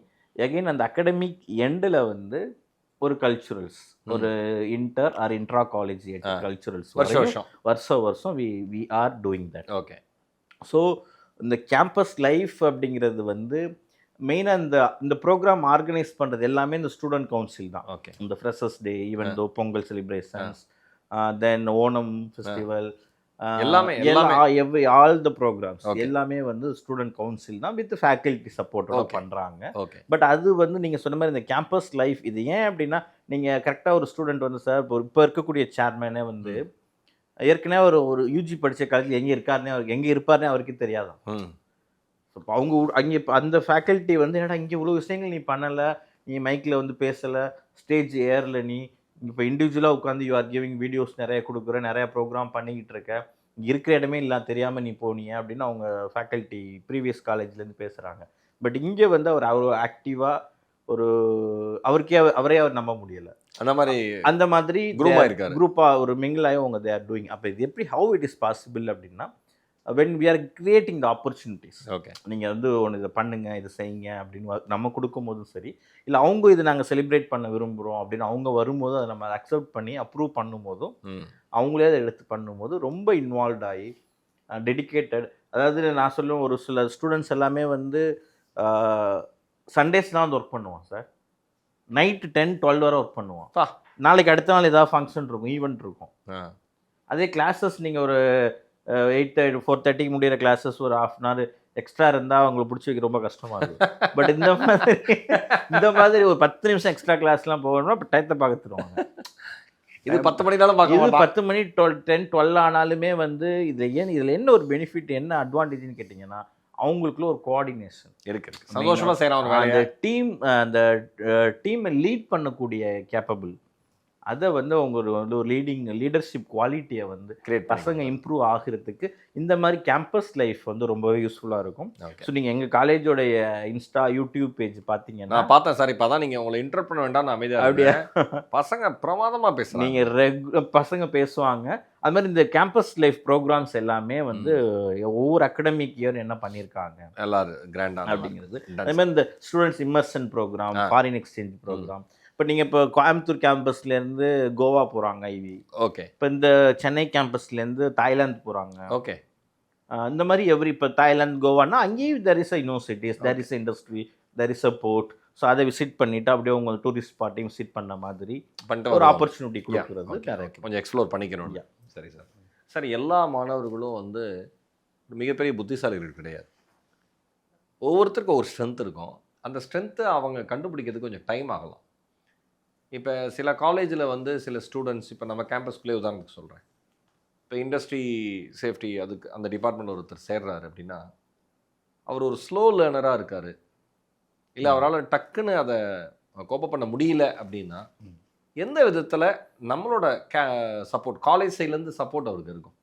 எகைன் அந்த அகடமிக் எண்டில் வந்து ஒரு கல்ச்சுரல்ஸ், ஒரு inter or intra college culturals வருஷம் we are doing that. Okay. So இந்த கேம்பஸ் லைஃப் அப்படிங்கிறது வந்து மெயினாக இந்த ப்ரோக்ராம் ஆர்கனைஸ் பண்ணுறது எல்லாமே இந்த ஸ்டூடெண்ட் கவுன்சில் தான். ஓகே. இந்த freshers day, even though Pongal celebrations, then Onam festival, எல்லாமே ஆல் த ப்ரோக்ராம்ஸ் எல்லாமே வந்து ஸ்டூடெண்ட் கவுன்சில் தான் வித் ஃபேக்கல்ட்டி சப்போர்ட்டோட பண்ணுறாங்க. ஓகே. பட் அது வந்து நீங்கள் சொன்ன மாதிரி இந்த கேம்பஸ் லைஃப் இது ஏன் அப்படின்னா, நீங்கள் கரெக்டாக ஒரு ஸ்டூடெண்ட் வந்து சார் இப்போ இருக்கக்கூடிய சேர்மேனே வந்து ஏற்கனவே ஒரு யூஜி படித்த காலத்தில் எங்கே இருப்பாருன்னே அவருக்கு தெரியாதான். இப்போ அவங்க அங்கே இப்போ அந்த ஃபேக்கல்ட்டி வந்து என்னடா இங்கே இவ்வளோ விஷயங்கள் நீ பண்ணலை, நீ மைக்கில் வந்து பேசலை, ஸ்டேஜ் ஏறல, நீ இப்போ இண்டிவிஜுவலாக உட்காந்து யூ ஆர் கிவிங் வீடியோஸ் நிறைய கொடுக்குற, நிறையா ப்ரோக்ராம் பண்ணிக்கிட்டு இருக்க, இருக்கிற இடமே இல்லை தெரியாமல் நீ போனிய அப்படின்னு அவங்க ஃபேக்கல்ட்டி ப்ரீவியஸ் காலேஜ்லேருந்து பேசுகிறாங்க. பட் இங்கே வந்து அவர் ஆக்டிவாக ஒரு அவரே அவர் நம்ப முடியலை. அந்த மாதிரி குரூப்பாக ஒரு மிங்கிளாகி அவங்க தே ஆர் டூயிங். அப்போ இது எப்படி ஹவு இட் இஸ் பாசிபிள் அப்படின்னா, when we are creating the opportunities. Okay. நீங்கள் வந்து ஒன்று இதை பண்ணுங்கள், இதை செய்யுங்க அப்படின்னு நம்ம கொடுக்கும்போதும் சரி, இல்லை அவங்க இதை நாங்கள் செலிப்ரேட் பண்ண விரும்புகிறோம் அப்படின்னு அவங்க வரும்போது அதை நம்ம அக்செப்ட் பண்ணி அப்ரூவ் பண்ணும்போதும் அவங்களே அதை எடுத்து பண்ணும்போது ரொம்ப இன்வால்வ் ஆகி டெடிக்கேட்டட். அதாவது நான் சொல்லுவேன், ஒரு சில ஸ்டூடெண்ட்ஸ் எல்லாமே வந்து சண்டேஸ் தான் வந்து ஒர்க் பண்ணுவான் சார், நைட்டு 10-12 வரை ஒர்க் பண்ணுவான். நாளைக்கு அடுத்த நாள் ஏதாவது ஃபங்க்ஷன் இருக்கும், ஈவெண்ட் இருக்கும். அதே கிளாஸஸ் நீங்கள் ஒரு 4:30 முடிகிற கிளாஸஸ் ஒரு 1/2 hour எக்ஸ்ட்ரா இருந்தால் அவங்களுக்கு பிடிச்சி வைக்க ரொம்ப கஷ்டமாக இருக்கும். பட் இந்த மாதிரி ஒரு 10 நிமிஷம் எக்ஸ்ட்ரா கிளாஸ்லாம் போகணும்னா இப்போ டயத்தை பார்த்துருவாங்க. இது 10 மணினாலும் பார்க்க, இது 10 மணி 10-12 ஆனாலுமே வந்து இதில் என்ன ஒரு பெனிஃபிட், என்ன அட்வான்டேஜ்னு கேட்டிங்கன்னா, அவங்களுக்குள்ள ஒரு கோஆர்டினேஷன் இருக்கு. சந்தோஷமாக செய்கிறாங்க. அந்த டீமை லீட் பண்ணக்கூடிய கேப்பபிள், அதை வந்து அவங்க ஒரு லீடர்ஷிப் குவாலிட்டியை வந்து பசங்க இம்ப்ரூவ் ஆகிறதுக்கு இந்த மாதிரி கேம்பஸ் லைஃப் வந்து ரொம்பவே யூஸ்ஃபுல்லாக இருக்கும். ஸோ நீங்கள் எங்கள் காலேஜோடைய இன்ஸ்டா யூடியூப் பேஜ் பார்த்தீங்கன்னா, நான் பார்த்தேன் சார். இப்போ தான் நீங்கள் உங்களை இன்டர் பண்ண வேண்டாம், நான் அமைதியாக. அப்படியே பசங்க பிரமாதமாக பேசுகிறாங்க. நீங்கள் பசங்க பேசுவாங்க. அது மாதிரி இந்த கேம்பஸ் லைஃப் ப்ரோக்ராம்ஸ் எல்லாமே வந்து ஒவ்வொரு அகடமிக் இயர் என்ன பண்ணியிருக்காங்க எல்லாரும் கிராண்டாக அப்படிங்கிறது. அதே மாதிரி இந்த students immersion programme, foreign exchange programme. இப்போ நீங்கள் இப்போ கோயம்புத்தூர் கேம்பஸ்லேருந்து கோவா போகிறாங்க ஐவி. ஓகே. இப்போ இந்த சென்னை கேம்பஸ்லேருந்து தாய்லாந்து போகிறாங்க. ஓகே. இந்த மாதிரி இப்போ தாய்லாந்து கோவானா அங்கேயும் there is a universities, there is industry, there is a port. So அதை விசிட் பண்ணிவிட்டு அப்படியே உங்கள் டூரிஸ்ட் ஸ்பாட்டையும் விசிட் பண்ண மாதிரி ஒரு ஆப்பர்ச்சுனிட்டி கொடுக்குறது, கொஞ்சம் எக்ஸ்ப்ளோர் பண்ணிக்கணும். சரி சார். சார், எல்லா மாணவர்களும் வந்து மிகப்பெரிய புத்திசாலிகள் கிடையாது. ஒவ்வொருத்தருக்கும் ஒரு ஸ்ட்ரென்த் இருக்கும். அந்த ஸ்ட்ரென்த்தை அவங்க கண்டுபிடிக்கிறதுக்கு கொஞ்சம் டைம் ஆகலாம். இப்போ சில காலேஜில் வந்து சில ஸ்டூடெண்ட்ஸ், இப்போ நம்ம கேம்பஸ்குள்ளே உதாரணத்துக்கு சொல்கிறேன், இப்போ இண்டஸ்ட்ரி சேஃப்டி அதுக்கு அந்த டிபார்ட்மெண்ட் ஒருத்தர் சேர்றாரு அப்படின்னா, அவர் ஒரு ஸ்லோ லேர்னராக இருக்கார், இல்லை அவரால் டக்குன்னு அதை கோப்பப் பண்ண முடியல அப்படின்னா, எந்த விதத்தில் நம்மளோட சப்போர்ட், காலேஜ் சைட்லேருந்து சப்போர்ட் அவருக்கு இருக்கும்?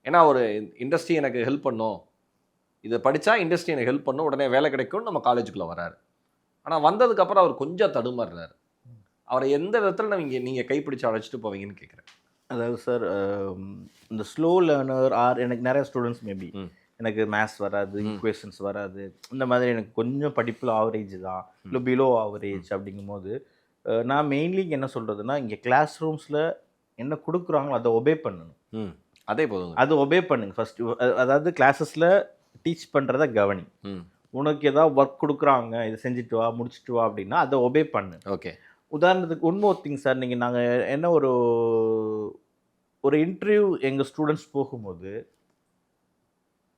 ஏன்னா ஒரு இண்டஸ்ட்ரி எனக்கு ஹெல்ப் பண்ணும், இதை படித்தா இண்டஸ்ட்ரி எனக்கு ஹெல்ப் பண்ணும், உடனே வேலை கிடைக்கும்னு நம்ம காலேஜுக்குள்ளே வராரு. ஆனால் வந்ததுக்கப்புறம் அவர் கொஞ்சம் தடுமாறுறாரு. அவரை எந்த விதத்தில் நீங்கள் கைப்பிடிச்சு அழைச்சிட்டு போவீங்கன்னு கேட்குறேன். அதாவது சார், இந்த ஸ்லோ லேர்னர் எனக்கு நிறைய ஸ்டூடெண்ட்ஸ் மேபி எனக்கு மேத்ஸ் வராது, ஈக்குவேஷன்ஸ் வராது, இந்த மாதிரி எனக்கு கொஞ்சம் படிப்பில் ஆவரேஜ் தான், இல்லை பிலோ ஆவரேஜ் அப்படிங்கும்போது நான் மெயின்லி என்ன சொல்கிறதுனா, இங்கே கிளாஸ் ரூம்ஸில் என்ன கொடுக்குறாங்களோ அதை ஒபே பண்ணணும். அதே போதுங்க. அது ஒபே பண்ணுங்க ஃபஸ்ட்டு. அதாவது கிளாஸஸில் டீச் பண்ணுறத கவனி. உனக்கு ஏதாவது ஒர்க் கொடுக்குறாங்க, இதை செஞ்சுட்டு வா, முடிச்சுட்டு வா அப்படின்னா அதை ஒபே பண்ணு. ஓகே. உதாரணத்துக்கு ஒன் மோர் திங் சார், நாங்கள் என்ன ஒரு இன்டர்வியூ எங்கள் ஸ்டூடெண்ட்ஸ் போகும்போது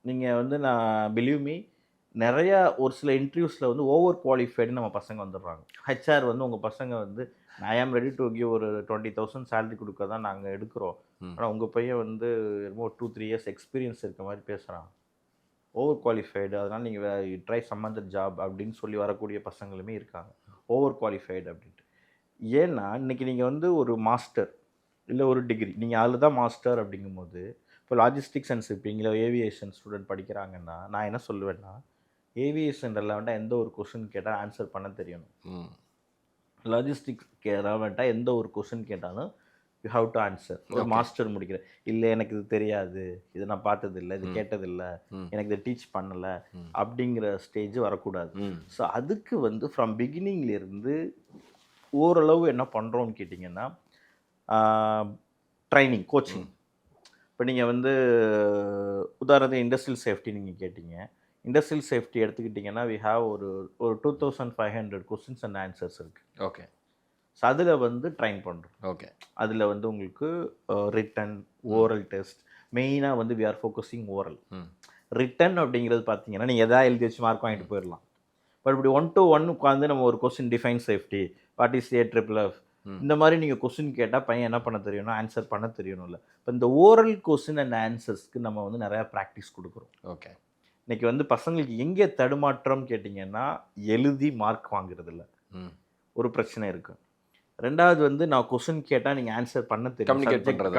நீங்கள் நான் பிலீவ் மீ, நிறையா ஒரு சில இன்டர்வியூஸில் ஓவர் குவாலிஃபைடுன்னு நம்ம பசங்க வந்துடுறாங்க. ஹெச்ஆர் உங்கள் பசங்க ஐ ஆம் ரெடி டு கிவ் ஒரு 20,000 சேலரி கொடுக்க தான் நாங்கள் எடுக்கிறோம், ஆனால் உங்கள் பையன் ரொம்ப 2-3 இயர்ஸ் எக்ஸ்பீரியன்ஸ் இருக்க மாதிரி பேசுகிறான், ஓவர் குவாலிஃபைடு, அதனால் நீங்கள் ட்ரை சம் அதர் ஜாப் அப்படின்னு சொல்லி வரக்கூடிய பசங்களுமே இருக்காங்க, ஓவர் குவாலிஃபைடு அப்படின்ட்டு. ஏன்னா இன்றைக்கி நீங்கள் ஒரு மாஸ்டர் இல்லை ஒரு டிகிரி, நீங்கள் அதில் தான் மாஸ்டர் அப்படிங்கும்போது, இப்போ லாஜிஸ்டிக்ஸ் அண்ட் ஷிப்பிங் இல்லை ஏவியேஷன் ஸ்டூடெண்ட் படிக்கிறாங்கன்னா நான் என்ன சொல்லுவேன்னா, ஏவியேஷன் ரெலவெண்ட்டாக எந்த ஒரு கொஷின் கேட்டால் ஆன்சர் பண்ண தெரியணும். லாஜிஸ்டிக்ஸ் ரெலவெண்ட்டாக எந்த ஒரு கொஷின் கேட்டாலும் யூ ஹாவ் டு ஆன்சர். ஒரு மாஸ்டர் முடிக்கிறேன், இல்லை எனக்கு இது தெரியாது, இதை நான் பார்த்ததில்லை, இது கேட்டதில்லை, எனக்கு இதை டீச் பண்ணலை அப்படிங்கிற ஸ்டேஜ் வரக்கூடாது. ஸோ அதுக்கு ஃப்ரம் பிகினிங்லேருந்து ஓரளவு என்ன பண்ணுறோன்னு கேட்டிங்கன்னா, ட்ரைனிங், கோச்சிங். இப்போ நீங்கள் உதாரணத்துக்கு இண்டஸ்ட்ரியல் சேஃப்டி நீங்கள் கேட்டிங்க, இண்டஸ்ட்ரியல் சேஃப்டி எடுத்துக்கிட்டிங்கன்னா வி ஹாவ் ஒரு 2500 கொஸ்டின்ஸ் அண்ட் ஆன்சர்ஸ் இருக்குது. ஓகே. ஸோ அதில் ட்ரைன் பண்ணுறோம். ஓகே. அதில் உங்களுக்கு ரிட்டன், ஓரல் டெஸ்ட், மெயினாக we are focusing oral. Written அப்படிங்கிறது பார்த்தீங்கன்னா நீங்கள் எதாவது எழுதி வச்சு மார்க் வாங்கிட்டு போயிடலாம். பட் இப்படி 1-to-1 உட்காந்து நம்ம ஒரு question define safety, what is AFFF, இந்த மாதிரி நீங்கள் கொஸ்டின் கேட்டால் பையன் என்ன பண்ண தெரியணும், ஆன்சர் பண்ண தெரியணும்ல. இப்போ இந்த ஓரல் கொஸ்டின் அண்ட் ஆன்சர்ஸ்க்கு நம்ம நிறையா ப்ராக்டிஸ் கொடுக்குறோம். ஓகே. இன்றைக்கி பசங்களுக்கு எங்கே தடுமாற்றம் கேட்டிங்கன்னா, எழுதி மார்க் வாங்குறதில்ல ஒரு பிரச்சனை இருக்குது. ரெண்டாவது நான் கொஸ்டின் கேட்டால் நீங்கள் ஆன்சர் பண்ண தெரியும்,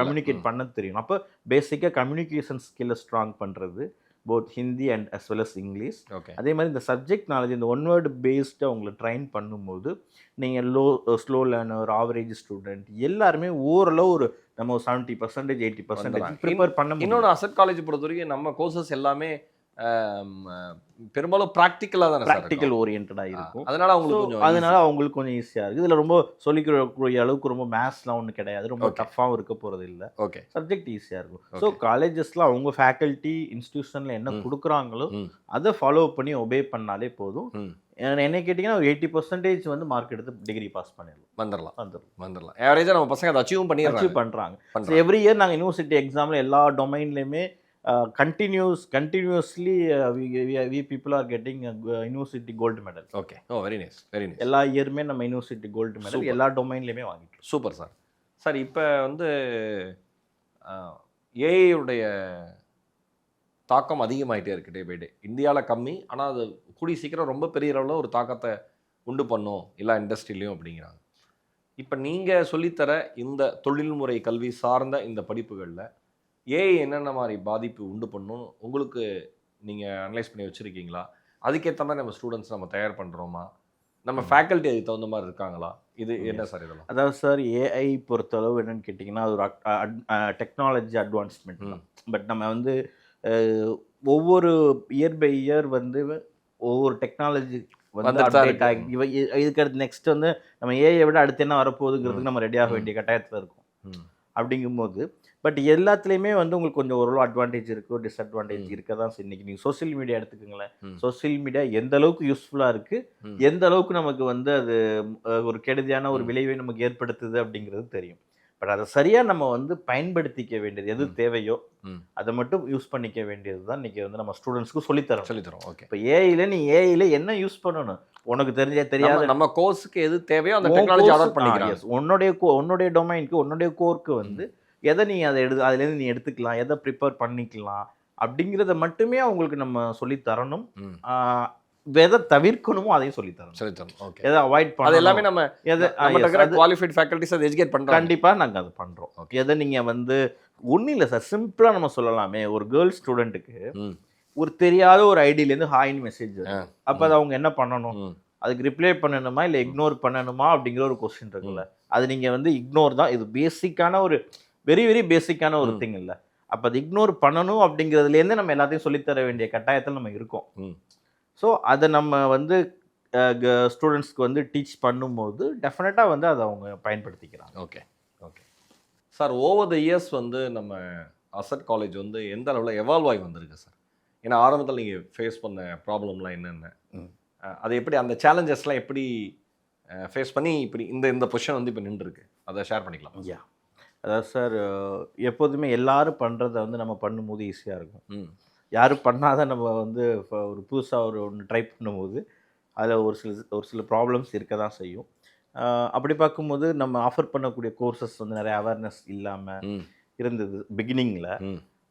கம்யூனிகேட் பண்ண தெரியும். அப்போ பேசிக்காக கம்யூனிகேஷன் ஸ்கில்லை ஸ்ட்ராங் பண்ணுறது, both Hindi and as well as English. அதே மாதிரி இந்த சப்ஜெக்ட் நாலேஜ், இந்த ஒன் வேர்டு பேஸ்டாக உங்களை ட்ரைன் பண்ணும்போது நீங்கள் ஸ்லோ லேர்னர், ஆவரேஜ் ஸ்டூடெண்ட் எல்லாருமே ஓரளவு நம்ம 70%, 80% ப்ரிப்பேர் பண்ண முடியும். இன்னொன்று அசட் காலேஜ் பொறுத்த வரைக்கும் நம்ம கோர்சஸ் எல்லாமே பெரும்பாலும் ப்ராக்டிக்கலாக தான், ப்ராக்டிக்கல் ஓரியன்டாக இருக்கும். அதனால அவங்களுக்கு கொஞ்சம் ஈஸியாக இருக்குது. இதில் ரொம்ப சொல்லிக்கூடிய அளவுக்கு ரொம்ப மேத்ஸ்லாம் ஒன்றும் கிடையாது, ரொம்ப டஃப்பாகவும் இருக்க போகிறது இல்லை. ஓகே. சப்ஜெக்ட் ஈஸியாக இருக்கும். ஸோ காலேஜஸில் அவங்க ஃபேக்கல்ட்டி இன்ஸ்டியூஷனில் என்ன கொடுக்குறாங்களோ அதை ஃபாலோ பண்ணி ஒபே பண்ணாலே போதும். என்ன கேட்டிங்கன்னா ஒரு 80% மார்க் எடுத்து டிகிரி பாஸ் வந்துடலாம். ஆவரேஜாக நம்ம பசங்க அதை அச்சீவ் பண்ணுறாங்க. எவ்ரி இயர் நாங்கள் யூனிவர்சிட்டி எக்ஸாமில் எல்லா டொமைன்லேயுமே continuously we people are getting a university gold medal. Okay. Oh, very nice. எல்லா இயருமே நம்ம யூனிவர்சிட்டி கோல்டு மெடல் எல்லா டொமைன்லையுமே வாங்கிட்டோம். Super sir. சார் இப்போ ஏஐயுடைய தாக்கம் அதிகமாகிட்டே இருக்குது டே பை டே. இந்தியாவில் கம்மி, ஆனால் அது கூடிய சீக்கிரம் ரொம்ப பெரிய அளவில் ஒரு தாக்கத்தை உண்டு பண்ணும் எல்லா இண்டஸ்ட்ரியிலையும் அப்படிங்கிறாங்க. இப்போ நீங்கள் சொல்லித்தர இந்த தொழில்முறை கல்வி சார்ந்த இந்த படிப்புகளில் ஏஐ என்னென்ன மாதிரி பாதிப்பு உண்டு பண்ணும் உங்களுக்கு நீங்கள் அனலைஸ் பண்ணி வச்சுருக்கீங்களா? அதுக்கேற்ற மாதிரி நம்ம ஸ்டூடெண்ட்ஸ் நம்ம தயார் பண்ணுறோமா? நம்ம ஃபேக்கல்ட்டி அதுக்கு தகுந்த மாதிரி இருக்காங்களா? இது என்ன சார் இதெல்லாம்? அதாவது சார், ஏஐ பொறுத்தளவு என்னென்னு கேட்டிங்கன்னா அது ஒரு டெக்னாலஜி அட்வான்ஸ்மெண்ட் தான். பட் நம்ம ஒவ்வொரு இயர் பை இயர் ஒவ்வொரு டெக்னாலஜி அப்டேட் ஆகி இதுக்கு அடுத்து நெக்ஸ்ட் நம்ம ஏஐயை விட அடுத்து என்ன வரப்போகுதுங்கிறதுக்கு நம்ம ரெடியாக வேண்டிய கட்டாயத்தில் இருக்கும். அப்படிங்கும்போது பட் எல்லாத்துலேயுமே உங்களுக்கு கொஞ்சம் ஓரளவு அட்வான்டேஜ் இருக்குது, டிஸ்அட்வான்டேஜ் இருக்க தான். இன்றைக்கி நீங்கள் சோசியல் மீடியா எடுத்துக்கோங்களேன். சோசியல் மீடியா எந்த அளவுக்கு யூஸ்ஃபுல்லாக இருக்குது, எந்த அளவுக்கு நமக்கு அது ஒரு கெடுதியான ஒரு விளைவை நமக்கு ஏற்படுத்துது அப்படிங்கிறது தெரியும். பட் அதை சரியாக நம்ம பயன்படுத்திக்க வேண்டியது, எது தேவையோ அதை மட்டும் யூஸ் பண்ணிக்க வேண்டியது தான் இன்றைக்கி நம்ம ஸ்டூடெண்ட்ஸ்க்கு சொல்லித்தரோம். ஓகே. இப்போ நீ ஏஐயில் என்ன யூஸ் பண்ணணும் உனக்கு தெரியாது. நம்ம கோர்ஸுக்கு எது தேவையோ அந்த டெக்னாலஜி அடாப்ட் பண்ணிக்கலாம். உன்னுடைய டொமைனுக்கு, உன்னுடைய கோருக்கு எதை நீ அதுலேருந்து நீ எடுத்துக்கலாம், எதை ப்ரிப்பேர் பண்ணிக்கலாம் அப்படிங்கிறத மட்டுமே அவங்களுக்கு நம்ம சொல்லித்தரணும். எதை தவிர்க்கணுமோ அதையும் சொல்லித்தரணும். ஓகே. எதை அவாய்ட் பண்ணணும், அது எல்லாமே நம்ம குவாலிஃபைட் ஃபேக்கல்டிஸ் அதை எஜுகேட் பண்ணுறோம். கண்டிப்பாக நாங்கள் அதை பண்ணுறோம். எதை நீங்கள் ஒன்றும் இல்லை சார், சிம்பிளாக நம்ம சொல்லலாமே. ஒரு கேர்ள் ஸ்டூடெண்ட்டுக்கு ஒரு தெரியாத ஒரு ஐடியிலேருந்து ஹாய்னு மெசேஜ், அப்போ அதை அவங்க என்ன பண்ணணும்? அதுக்கு ரிப்ளை பண்ணணுமா இல்லை இக்னோர் பண்ணணுமா அப்படிங்கிற ஒரு கொஸ்டின் இருக்குல்ல. அது நீங்கள் வந்து இக்னோர் தான். இது பேசிக்கான ஒரு வெரி வெரி பேசிக்கான ஒரு திங் இல்லை. அப்போ அது இக்னோர் பண்ணணும் அப்படிங்கிறதுலேருந்து நம்ம எல்லாத்தையும் சொல்லித்தர வேண்டிய கட்டாயத்தில் நம்ம இருக்கோம். ஸோ அதை நம்ம வந்து ஸ்டூடெண்ட்ஸ்க்கு வந்து டீச் பண்ணும்போது டெஃபினட்டாக வந்து அதை அவங்க பயன்படுத்திக்கிறாங்க. Okay okay sir. Over the years வந்து நம்ம அசட் காலேஜ் வந்து எந்த அளவில் எவால்வ் ஆகி வந்திருக்கு சார்? ஏன்னா ஆரம்பத்தில் நீங்கள் ஃபேஸ் பண்ண ப்ராப்ளம்லாம் என்னென்ன, அது எப்படி அந்த சேலஞ்சஸ்லாம் எப்படி ஃபேஸ் பண்ணி இப்படி இந்த பொசிஷன் வந்து இப்போ நின்றுருக்கு, அதை ஷேர் பண்ணிக்கலாம். யா, அதாவது சார் எப்போதுமே எல்லாரும் பண்ணுறத வந்து நம்ம பண்ணும்போது ஈஸியாக இருக்கும். யாரும் பண்ணாத நம்ம வந்து இப்போ ஒரு புதுசாக ஒன்று ட்ரை பண்ணும்போது அதில் ஒரு சில ப்ராப்ளம்ஸ் இருக்க தான் செய்யும். அப்படி பார்க்கும்போது நம்ம ஆஃபர் பண்ணக்கூடிய கோர்சஸ் வந்து நிறைய அவேர்னஸ் இல்லாமல் இருந்தது பிகினிங்கில்.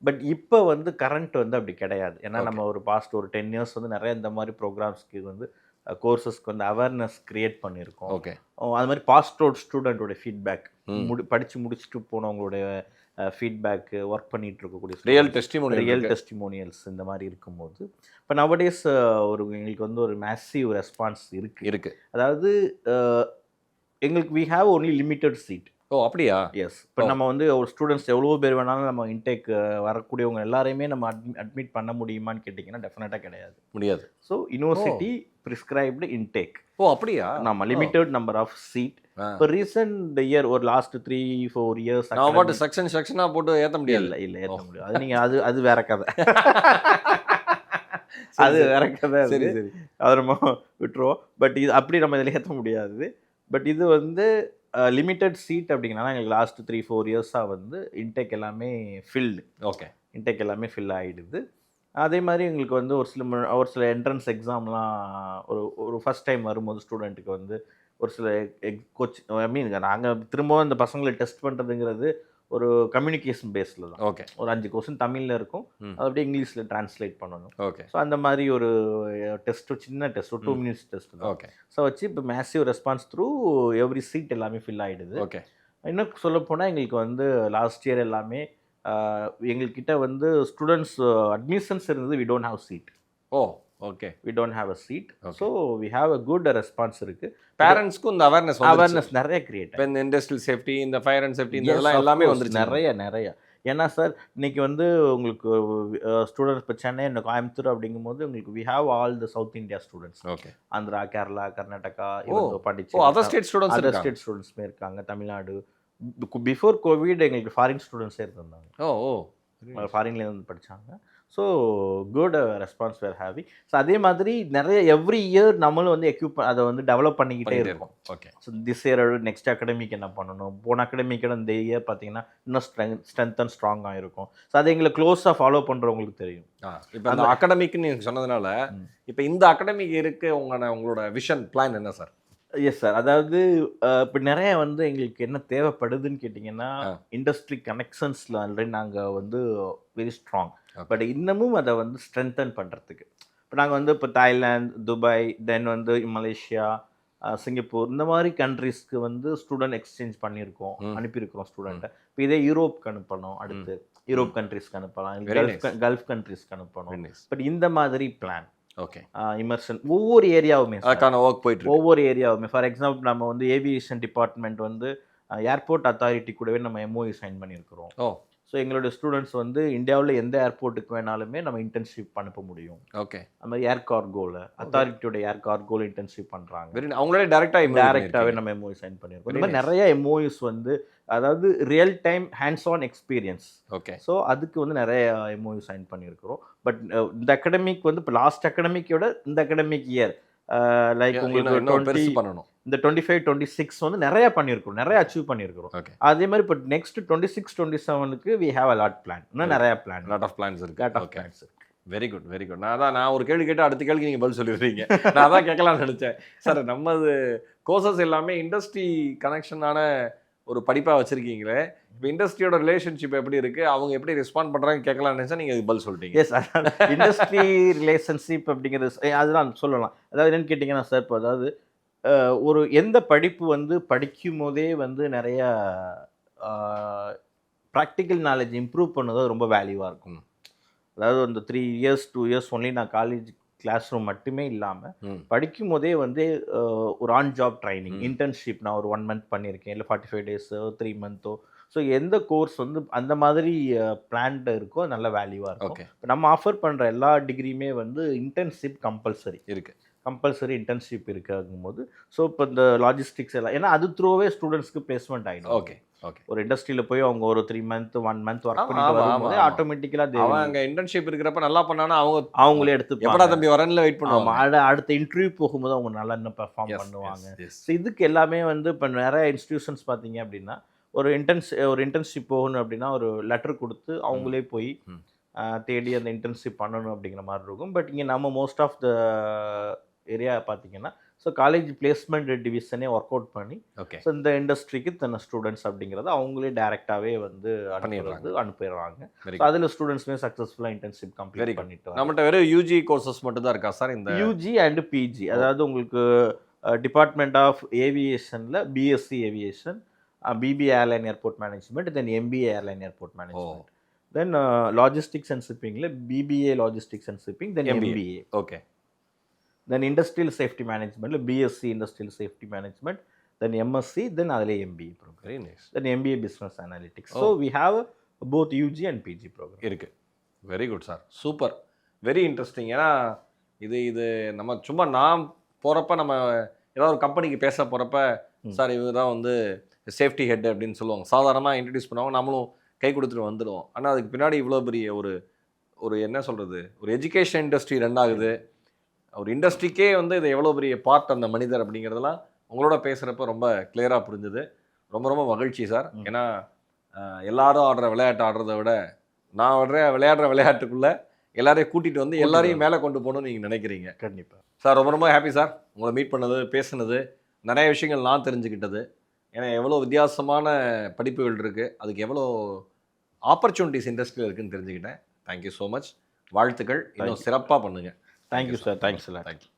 பட் இப்போ வந்து கரண்ட் வந்து அப்படி கிடையாது. ஏன்னா நம்ம ஒரு பாஸ்ட் ஒரு 10 இயர்ஸ் வந்து நிறைய இந்த மாதிரி ப்ரோக்ராம்ஸ்க்கு வந்து கோர்சஸ்க்கு வந்து அவேர்னஸ் கிரியேட் பண்ணியிருக்கோம். ஓகே, அது மாதிரி பாஸ்ட் அவுட் ஸ்டூடெண்ட்டோட ஃபீட்பேக், படித்து முடிச்சுட்டு போனவங்களுடைய ஃபீட்பேக்கு, ஒர்க் பண்ணிகிட்டு இருக்கக்கூடிய ரியல் டெஸ்டிமோனியல்ஸ் இந்த மாதிரி இருக்கும்போது இப்போ நவடேஸ் எங்களுக்கு வந்து ஒரு மேசிவ் ரெஸ்பான்ஸ் இருக்குது. அதாவது எங்களுக்கு we have only limited seat. ஓ அப்படியா? எஸ். இப்போ நம்ம வந்து ஒரு ஸ்டூடெண்ட்ஸ் எவ்வளோ பேர் வேணாலும் நம்ம இன்டேக் வரக்கூடியவங்க எல்லாரையுமே நம்ம அட்மிட் பண்ண முடியுமான்னு கேட்டிங்கன்னா டெஃபினட்டாக முடியாது. So university prescribed intake. ஓ அப்படியா? நம்ம லிமிட்டட் நம்பர் ஆஃப் சீட். இப்போ ரீசெண்ட் இயர் ஒரு லாஸ்ட் 3-4 இயர்ஸ் நான் பாட்டு செக்ஷனாக போட்டு ஏற்ற முடியல. இல்லை ஏற்ற முடியாது. அது நீங்கள் அது வேற கதை. அது வேற கதை. சரி சரி, அதை நம்ம விட்டுருவோம். பட் இது அப்படி நம்ம இதில் ஏற்ற முடியாது. பட் இது வந்து லிமிட்டட் சீட் அப்படிங்கிறனால எங்களுக்கு லாஸ்ட் 3-4 இயர்ஸாக வந்து இன்டேக் எல்லாமே ஃபில்டு. ஓகே, இன்டேக் எல்லாமே ஃபில் ஆகிடுது. அதே மாதிரி எங்களுக்கு வந்து ஒரு சில என்ட்ரன்ஸ் எக்ஸாம்லாம் ஒரு ஃபஸ்ட் டைம் வரும்போது ஸ்டூடெண்ட்டுக்கு வந்து ஒரு சில நாங்கள் திரும்பவும் இந்த பசங்களை டெஸ்ட் பண்ணுறதுங்கிறது ஒரு கம்யூனிகேஷன் பேஸில் தான். ஓகே, ஒரு 5 கொஸ்டின் தமிழில் இருக்கும், அது அப்படியே இங்கிலீஷில் டிரான்ஸ்லேட் பண்ணணும். ஓகே, ஸோ அந்த மாதிரி ஒரு சின்ன டெஸ்ட், ஒரு 2 மினிட்ஸ் டெஸ்ட் தான். ஓகே. ஸோ வச்சு இப்போ massive response through every seat எல்லாமே ஃபில் ஆகிடுது. ஓகே. இன்னும் சொல்லப்போனால் எங்களுக்கு வந்து லாஸ்ட் இயர் எல்லாமே எங்கள்கிட்ட வந்து ஸ்டூடெண்ட்ஸ் அட்மிஷன்ஸ் இருந்தது. We don't have seat. Oh okay, we don't have a seat. So we have a good response இருக்குது. பேரண்ட்ஸ்க்கும் இந்த அவேர்னஸ் நிறைய கிரியேட். இப்போ இந்த இண்டஸ்ட்ரியல் சேஃப்டி, இந்த ஃபயர் அண்ட் சேஃப்டி, இதெல்லாம் எல்லாமே வந்துருச்சு நிறைய. ஏன்னா சார் இன்னைக்கு வந்து உங்களுக்கு ஸ்டூடெண்ட்ஸ் இப்போ சென்னை, இந்த கோயம்புத்தூர் அப்படிங்கும்போது உங்களுக்கு we have all the South India students. Okay, Andhra, Kerala, Karnataka, Pondicherry, other state ஸ்டூடெண்ட்ஸுமே இருக்காங்க. தமிழ்நாடு. பிஃபோர் கோவிட் எங்களுக்கு ஃபாரின் ஸ்டூடெண்ட்ஸே இருந்தாங்க. ஃபாரின்லேருந்து வந்து படித்தாங்க. So good response we're having. So அதே மாதிரி நிறைய எவ்ரி இயர் நம்மளும் வந்து அதை வந்து டெவலப் பண்ணிக்கிட்டே இருக்கோம். Okay. So this year next academic என்ன பண்ணணும், போன அகாடமிக்கோட இந்த இயர் பார்த்தீங்கன்னா இன்னும் ஸ்ட்ரென்த் அண்ட் ஸ்ட்ராங்காக இருக்கும். ஸோ அதை எங்களை க்ளோஸாக ஃபாலோ பண்ணுறவங்களுக்கு தெரியும். இப்போ அந்த அகாடமிக்னு நீங்கள் சொன்னதுனால இப்போ இந்த அகாடமிக் இருக்கு உங்களோட விஷன் பிளான் என்ன சார்? Yes sir. அதாவது இப்போ நிறைய வந்து எங்களுக்கு என்ன தேவைப்படுதுன்னு கேட்டிங்கன்னா இண்டஸ்ட்ரி கனெக்ஷன்ஸில் ஆல்ரெடி நாங்கள் வந்து வெரி ஸ்ட்ராங். பட் இன்னமும் அதை வந்து ஸ்ட்ரென்தன் பண்ணுறதுக்கு இப்போ நாங்கள் வந்து இப்போ தாய்லாந்து, துபாய், தென் வந்து மலேசியா, சிங்கப்பூர் இந்த மாதிரி கண்ட்ரீஸ்க்கு வந்து ஸ்டூடெண்ட் எக்ஸ்சேஞ்ச் பண்ணியிருக்கோம், அனுப்பியிருக்கிறோம் ஸ்டூடெண்ட்டை. இப்போ இதே யூரோப்க்கு அனுப்பணும், அடுத்து யூரோப் கண்ட்ரீஸ்க்கு அனுப்பலாம், கல்ஃப் கண்ட்ரீஸ்க்கு அனுப்பணும். பட் இந்த மாதிரி பிளான். ஓகே. இமர்ஷன் ஒவ்வொரு ஏரியாவுமே ஒர்க் போயிட்டு ஒவ்வொரு ஏரியாவுமே. ஃபார் எக்ஸாம்பிள் நம்ம வந்து ஏவியேஷன் டிபார்ட்மெண்ட் வந்து ஏர்போர்ட் அத்தாரிட்டி கூடவே நம்ம எம்ஓயு சைன் பண்ணியிருக்கிறோம். ஸோ எங்களோட ஸ்டூடெண்ட்ஸ் வந்து இந்தியாவில் எந்த ஏர்போர்ட்டுக்கு வேணாலுமே நம்ம இன்டர்ன்ஷிப் அனுப்ப முடியும். ஓகே. அது மாதிரி ஏர் கார்கோவில் அத்தாரிட்டியோட ஏர் கார்கோவில் இன்டர்ன்ஷிப் பண்ணுறாங்க. அவங்களே டேரெக்டாகவே நம்ம எம்ஓயு சைன் பண்ணியிருக்கோம். இந்த மாதிரி நிறைய எம்ஓயுஸ் வந்து அதாவது real time hands on experience. Okay. So அதுக்கு வந்து நிறைய எம்ஓயு சைன் பண்ணியிருக்கிறோம். பட் இந்த அகாடமிக் வந்து இப்போ லாஸ்ட் அகாடமிக்கோட இந்த அகாடமிக் இயர் லைக் உங்களுக்கு பண்ணணும். இந்த 25-26 வந்து நிறைய பண்ணியிருக்கிறோம், நிறைய அச்சீவ் பண்ணியிருக்கிறோம். அதே மாதிரி இப்போ நெக்ஸ்ட் 26-27க்கு we have a lot plan. இன்னும் நிறைய பிளான், லாட் ஆஃப் பிளான்ஸ் இருக்கு. Very good very good. நான் ஒரு கேள்வி கேட்டு அடுத்த கேள்விக்கு நீங்கள் பதில் சொல்லிடுறீங்க. நான் அதான் கேட்கலாம்னு நினச்சேன் சார். நம்மது கோர்சஸ் எல்லாமே இண்டஸ்ட்ரி கனெக்ஷனான ஒரு படிப்பாக வச்சுருக்கீங்களே, இப்போ இண்டஸ்ட்ரியோட ரிலேஷன்ஷிப் எப்படி இருக்குது, அவங்க எப்படி ரெஸ்பாண்ட் பண்ணுறாங்க கேட்கலாம்னு நினச்சா நீங்கள் பதில் சொல்லிட்டீங்க. எஸ், இண்டஸ்ட்ரி ரிலேஷன்ஷிப் அப்படிங்கிறது அதுதான் சொல்லலாம். அதாவது என்னென்னு கேட்டிங்கன்னா சார், இப்போ அதாவது ஒரு எந்த படிப்பு வந்து படிக்கும் போதே வந்து நிறைய ப்ராக்டிக்கல் நாலேஜ் இம்ப்ரூவ் பண்ணது ரொம்ப வேல்யூவாக இருக்கும். அதாவது அந்த 3 இயர்ஸ் 2 இயர்ஸ் ஒன்லி நான் காலேஜ் கிளாஸ் ரூம் மட்டுமே இல்லாமல் ம். படிக்கும் போதே வந்து ஒரு ஆன் ஜாப் ட்ரைனிங் ம். இன்டர்ன்ஷிப் நான் ஒரு 1 மந்த் பண்ணியிருக்கேன், இல்லை 45 டேஸோ 3 மந்த்தோ. ஸோ எந்த கோர்ஸ் வந்து அந்த மாதிரி பிளான்டு இருக்கோ நல்ல வேல்யூவாக இருக்கும். ஓகே. இப்போ நம்ம ஆஃபர் பண்ணுற எல்லா டிகிரியுமே வந்து இன்டர்ன்ஷிப் கம்பல்சரி இன்டர்ன்ஷிப் இருக்குங்கும்போது, ஸோ இப்போ இந்த லாஜிஸ்டிக்ஸ் எல்லாம் ஏன்னா அது த்ரூவே ஸ்டூடெண்ட்ஸ்க்கு பிளேஸ்மெண்ட் ஆகிடும். ஓகே. ஓகே. ஒரு இண்டஸ்ட்ரியில் போய் அவங்க ஒரு 3 மந்த் 1 மந்த் ஒர்க் ஆமா, பண்ணிட்டு ஆமா, வரும்போது ஆமா. ஆட்டோமேட்டிக்கலாக அவன் அங்க இன்டர்ன்ஷிப் இருக்கிறப்ப நல்லா பண்ணானா அவங்களே எப்படா எடுத்துப்பாங்க. தம்பி வரேன்ல வெயிட் ஆமா, பண்ணுவாங்க. அடுத்த இன்டர்வியூ போகும்போது அவங்க நல்லா இன்னும் பெர்ஃபார்ம் Yes, பண்ணுவாங்க. yes, yes. ஸோ இதுக்கு எல்லாமே வந்து இப்போ நிறைய இன்ஸ்டிடியூஷன்ஸ் பார்த்தீங்க அப்படின்னா ஒரு இன்டர்ன்ஷிப் போகணும் அப்படின்னா ஒரு லெட்டர் கொடுத்து அவங்களே போய் ம். தேடி அந்த இன்டர்ன்ஷிப் பண்ணணும் அப்படிங்கிற மாதிரி இருக்கும். பட் இங்கே நம்ம மோஸ்ட் ஆஃப் த ஏரியா பார்த்தீங்கன்னா ஸோ காலேஜ் பிளேஸ்மெண்ட் டிவிஷனே ஒர்க் அவுட் பண்ணி ஓகே. ஸோ இந்த இண்டஸ்ட்ரிக்கு தன்னை ஸ்டூடெண்ட்ஸ் அப்படிங்கிறத அவங்களே டைரெக்டாகவே வந்து அனுப்பிடுறாங்க. Very ஸோ அதில் ஸ்டூடெண்ட்ஸுமே சக்ஸஸ்ஃபுல்லாக இன்டர்ன்ஷிப் Very கம்ப்ளீட் good. பண்ணிட்டு வராங்க. நம்மகிட்ட வெறும் யூஜி கோர்சஸ் மட்டும் தான் இருக்கா சார் இந்த யூஜி அண்ட் பிஜி, அதாவது உங்களுக்கு டிபார்ட்மெண்ட் ஆஃப் ஏவியேஷனில் BSc aviation, BBA airline airport management, then MBA airline airport management, then logistics and ஷிப்பிங்கில் BBA logistics and shipping, then MBA, okay. Then industrial safety மேனேஜ்மெண்ட்டில் BSc industrial safety management, then MSc, then அதில் MBA program, very nice. Then MBA business analytics. So we have both UG and PG program இருக்கு. Very good sir, super, very interesting. ஏன்னா இது நம்ம சும்மா நான் போகிறப்ப நம்ம ஏதாவது ஒரு கம்பெனிக்கு பேச போகிறப்ப சார் இவர் தான் வந்து சேஃப்டி ஹெட் அப்படின்னு சொல்லுவாங்க, சாதாரணமாக இன்ட்ரடியூஸ் பண்ணுவாங்க, நம்மளும் கை கொடுத்துட்டு வந்துடுவோம். ஆனால் அதுக்கு பின்னாடி இவ்வளோ பெரிய ஒரு என்ன சொல்கிறது, ஒரு எஜுகேஷன் இண்டஸ்ட்ரி ரன் ஆகுது, ஒரு இண்டஸ்ட்ரிக்கே வந்து இது எவ்வளோ பெரிய பார்ட் அந்த மனிதர் அப்படிங்கிறதெல்லாம் உங்களோட பேசுகிறப்ப ரொம்ப கிளியராக புரிஞ்சுது. ரொம்ப ரொம்ப மகிழ்ச்சி சார். ஏன்னா எல்லாரும் ஆடுற விளையாட்டு ஆடுறத விட நான் விளையாடுற விளையாட்டுக்குள்ளே எல்லாரையும் கூட்டிகிட்டு வந்து எல்லாரையும் மேலே கொண்டு போகணும்னு நீங்கள் நினைக்கிறீங்க. கண்டிப்பாக சார், ரொம்ப ரொம்ப ஹாப்பி சார் உங்களை மீட் பண்ணது, பேசுனது, நிறைய விஷயங்கள் நான் தெரிஞ்சுக்கிட்டது. ஏன்னா எவ்வளோ வித்தியாசமான படிப்புகள் இருக்குது, அதுக்கு எவ்வளோ ஆப்பர்ச்சுனிட்டிஸ் இண்டஸ்ட்ரியில் இருக்குதுன்னு தெரிஞ்சுக்கிட்டேன். Thank you so much. வாழ்த்துக்கள், இன்னும் சிறப்பாக பண்ணுங்கள். தேங்க்யூ சார், தேங்க்ஸ் எல்லாம். தேங்க்யூ.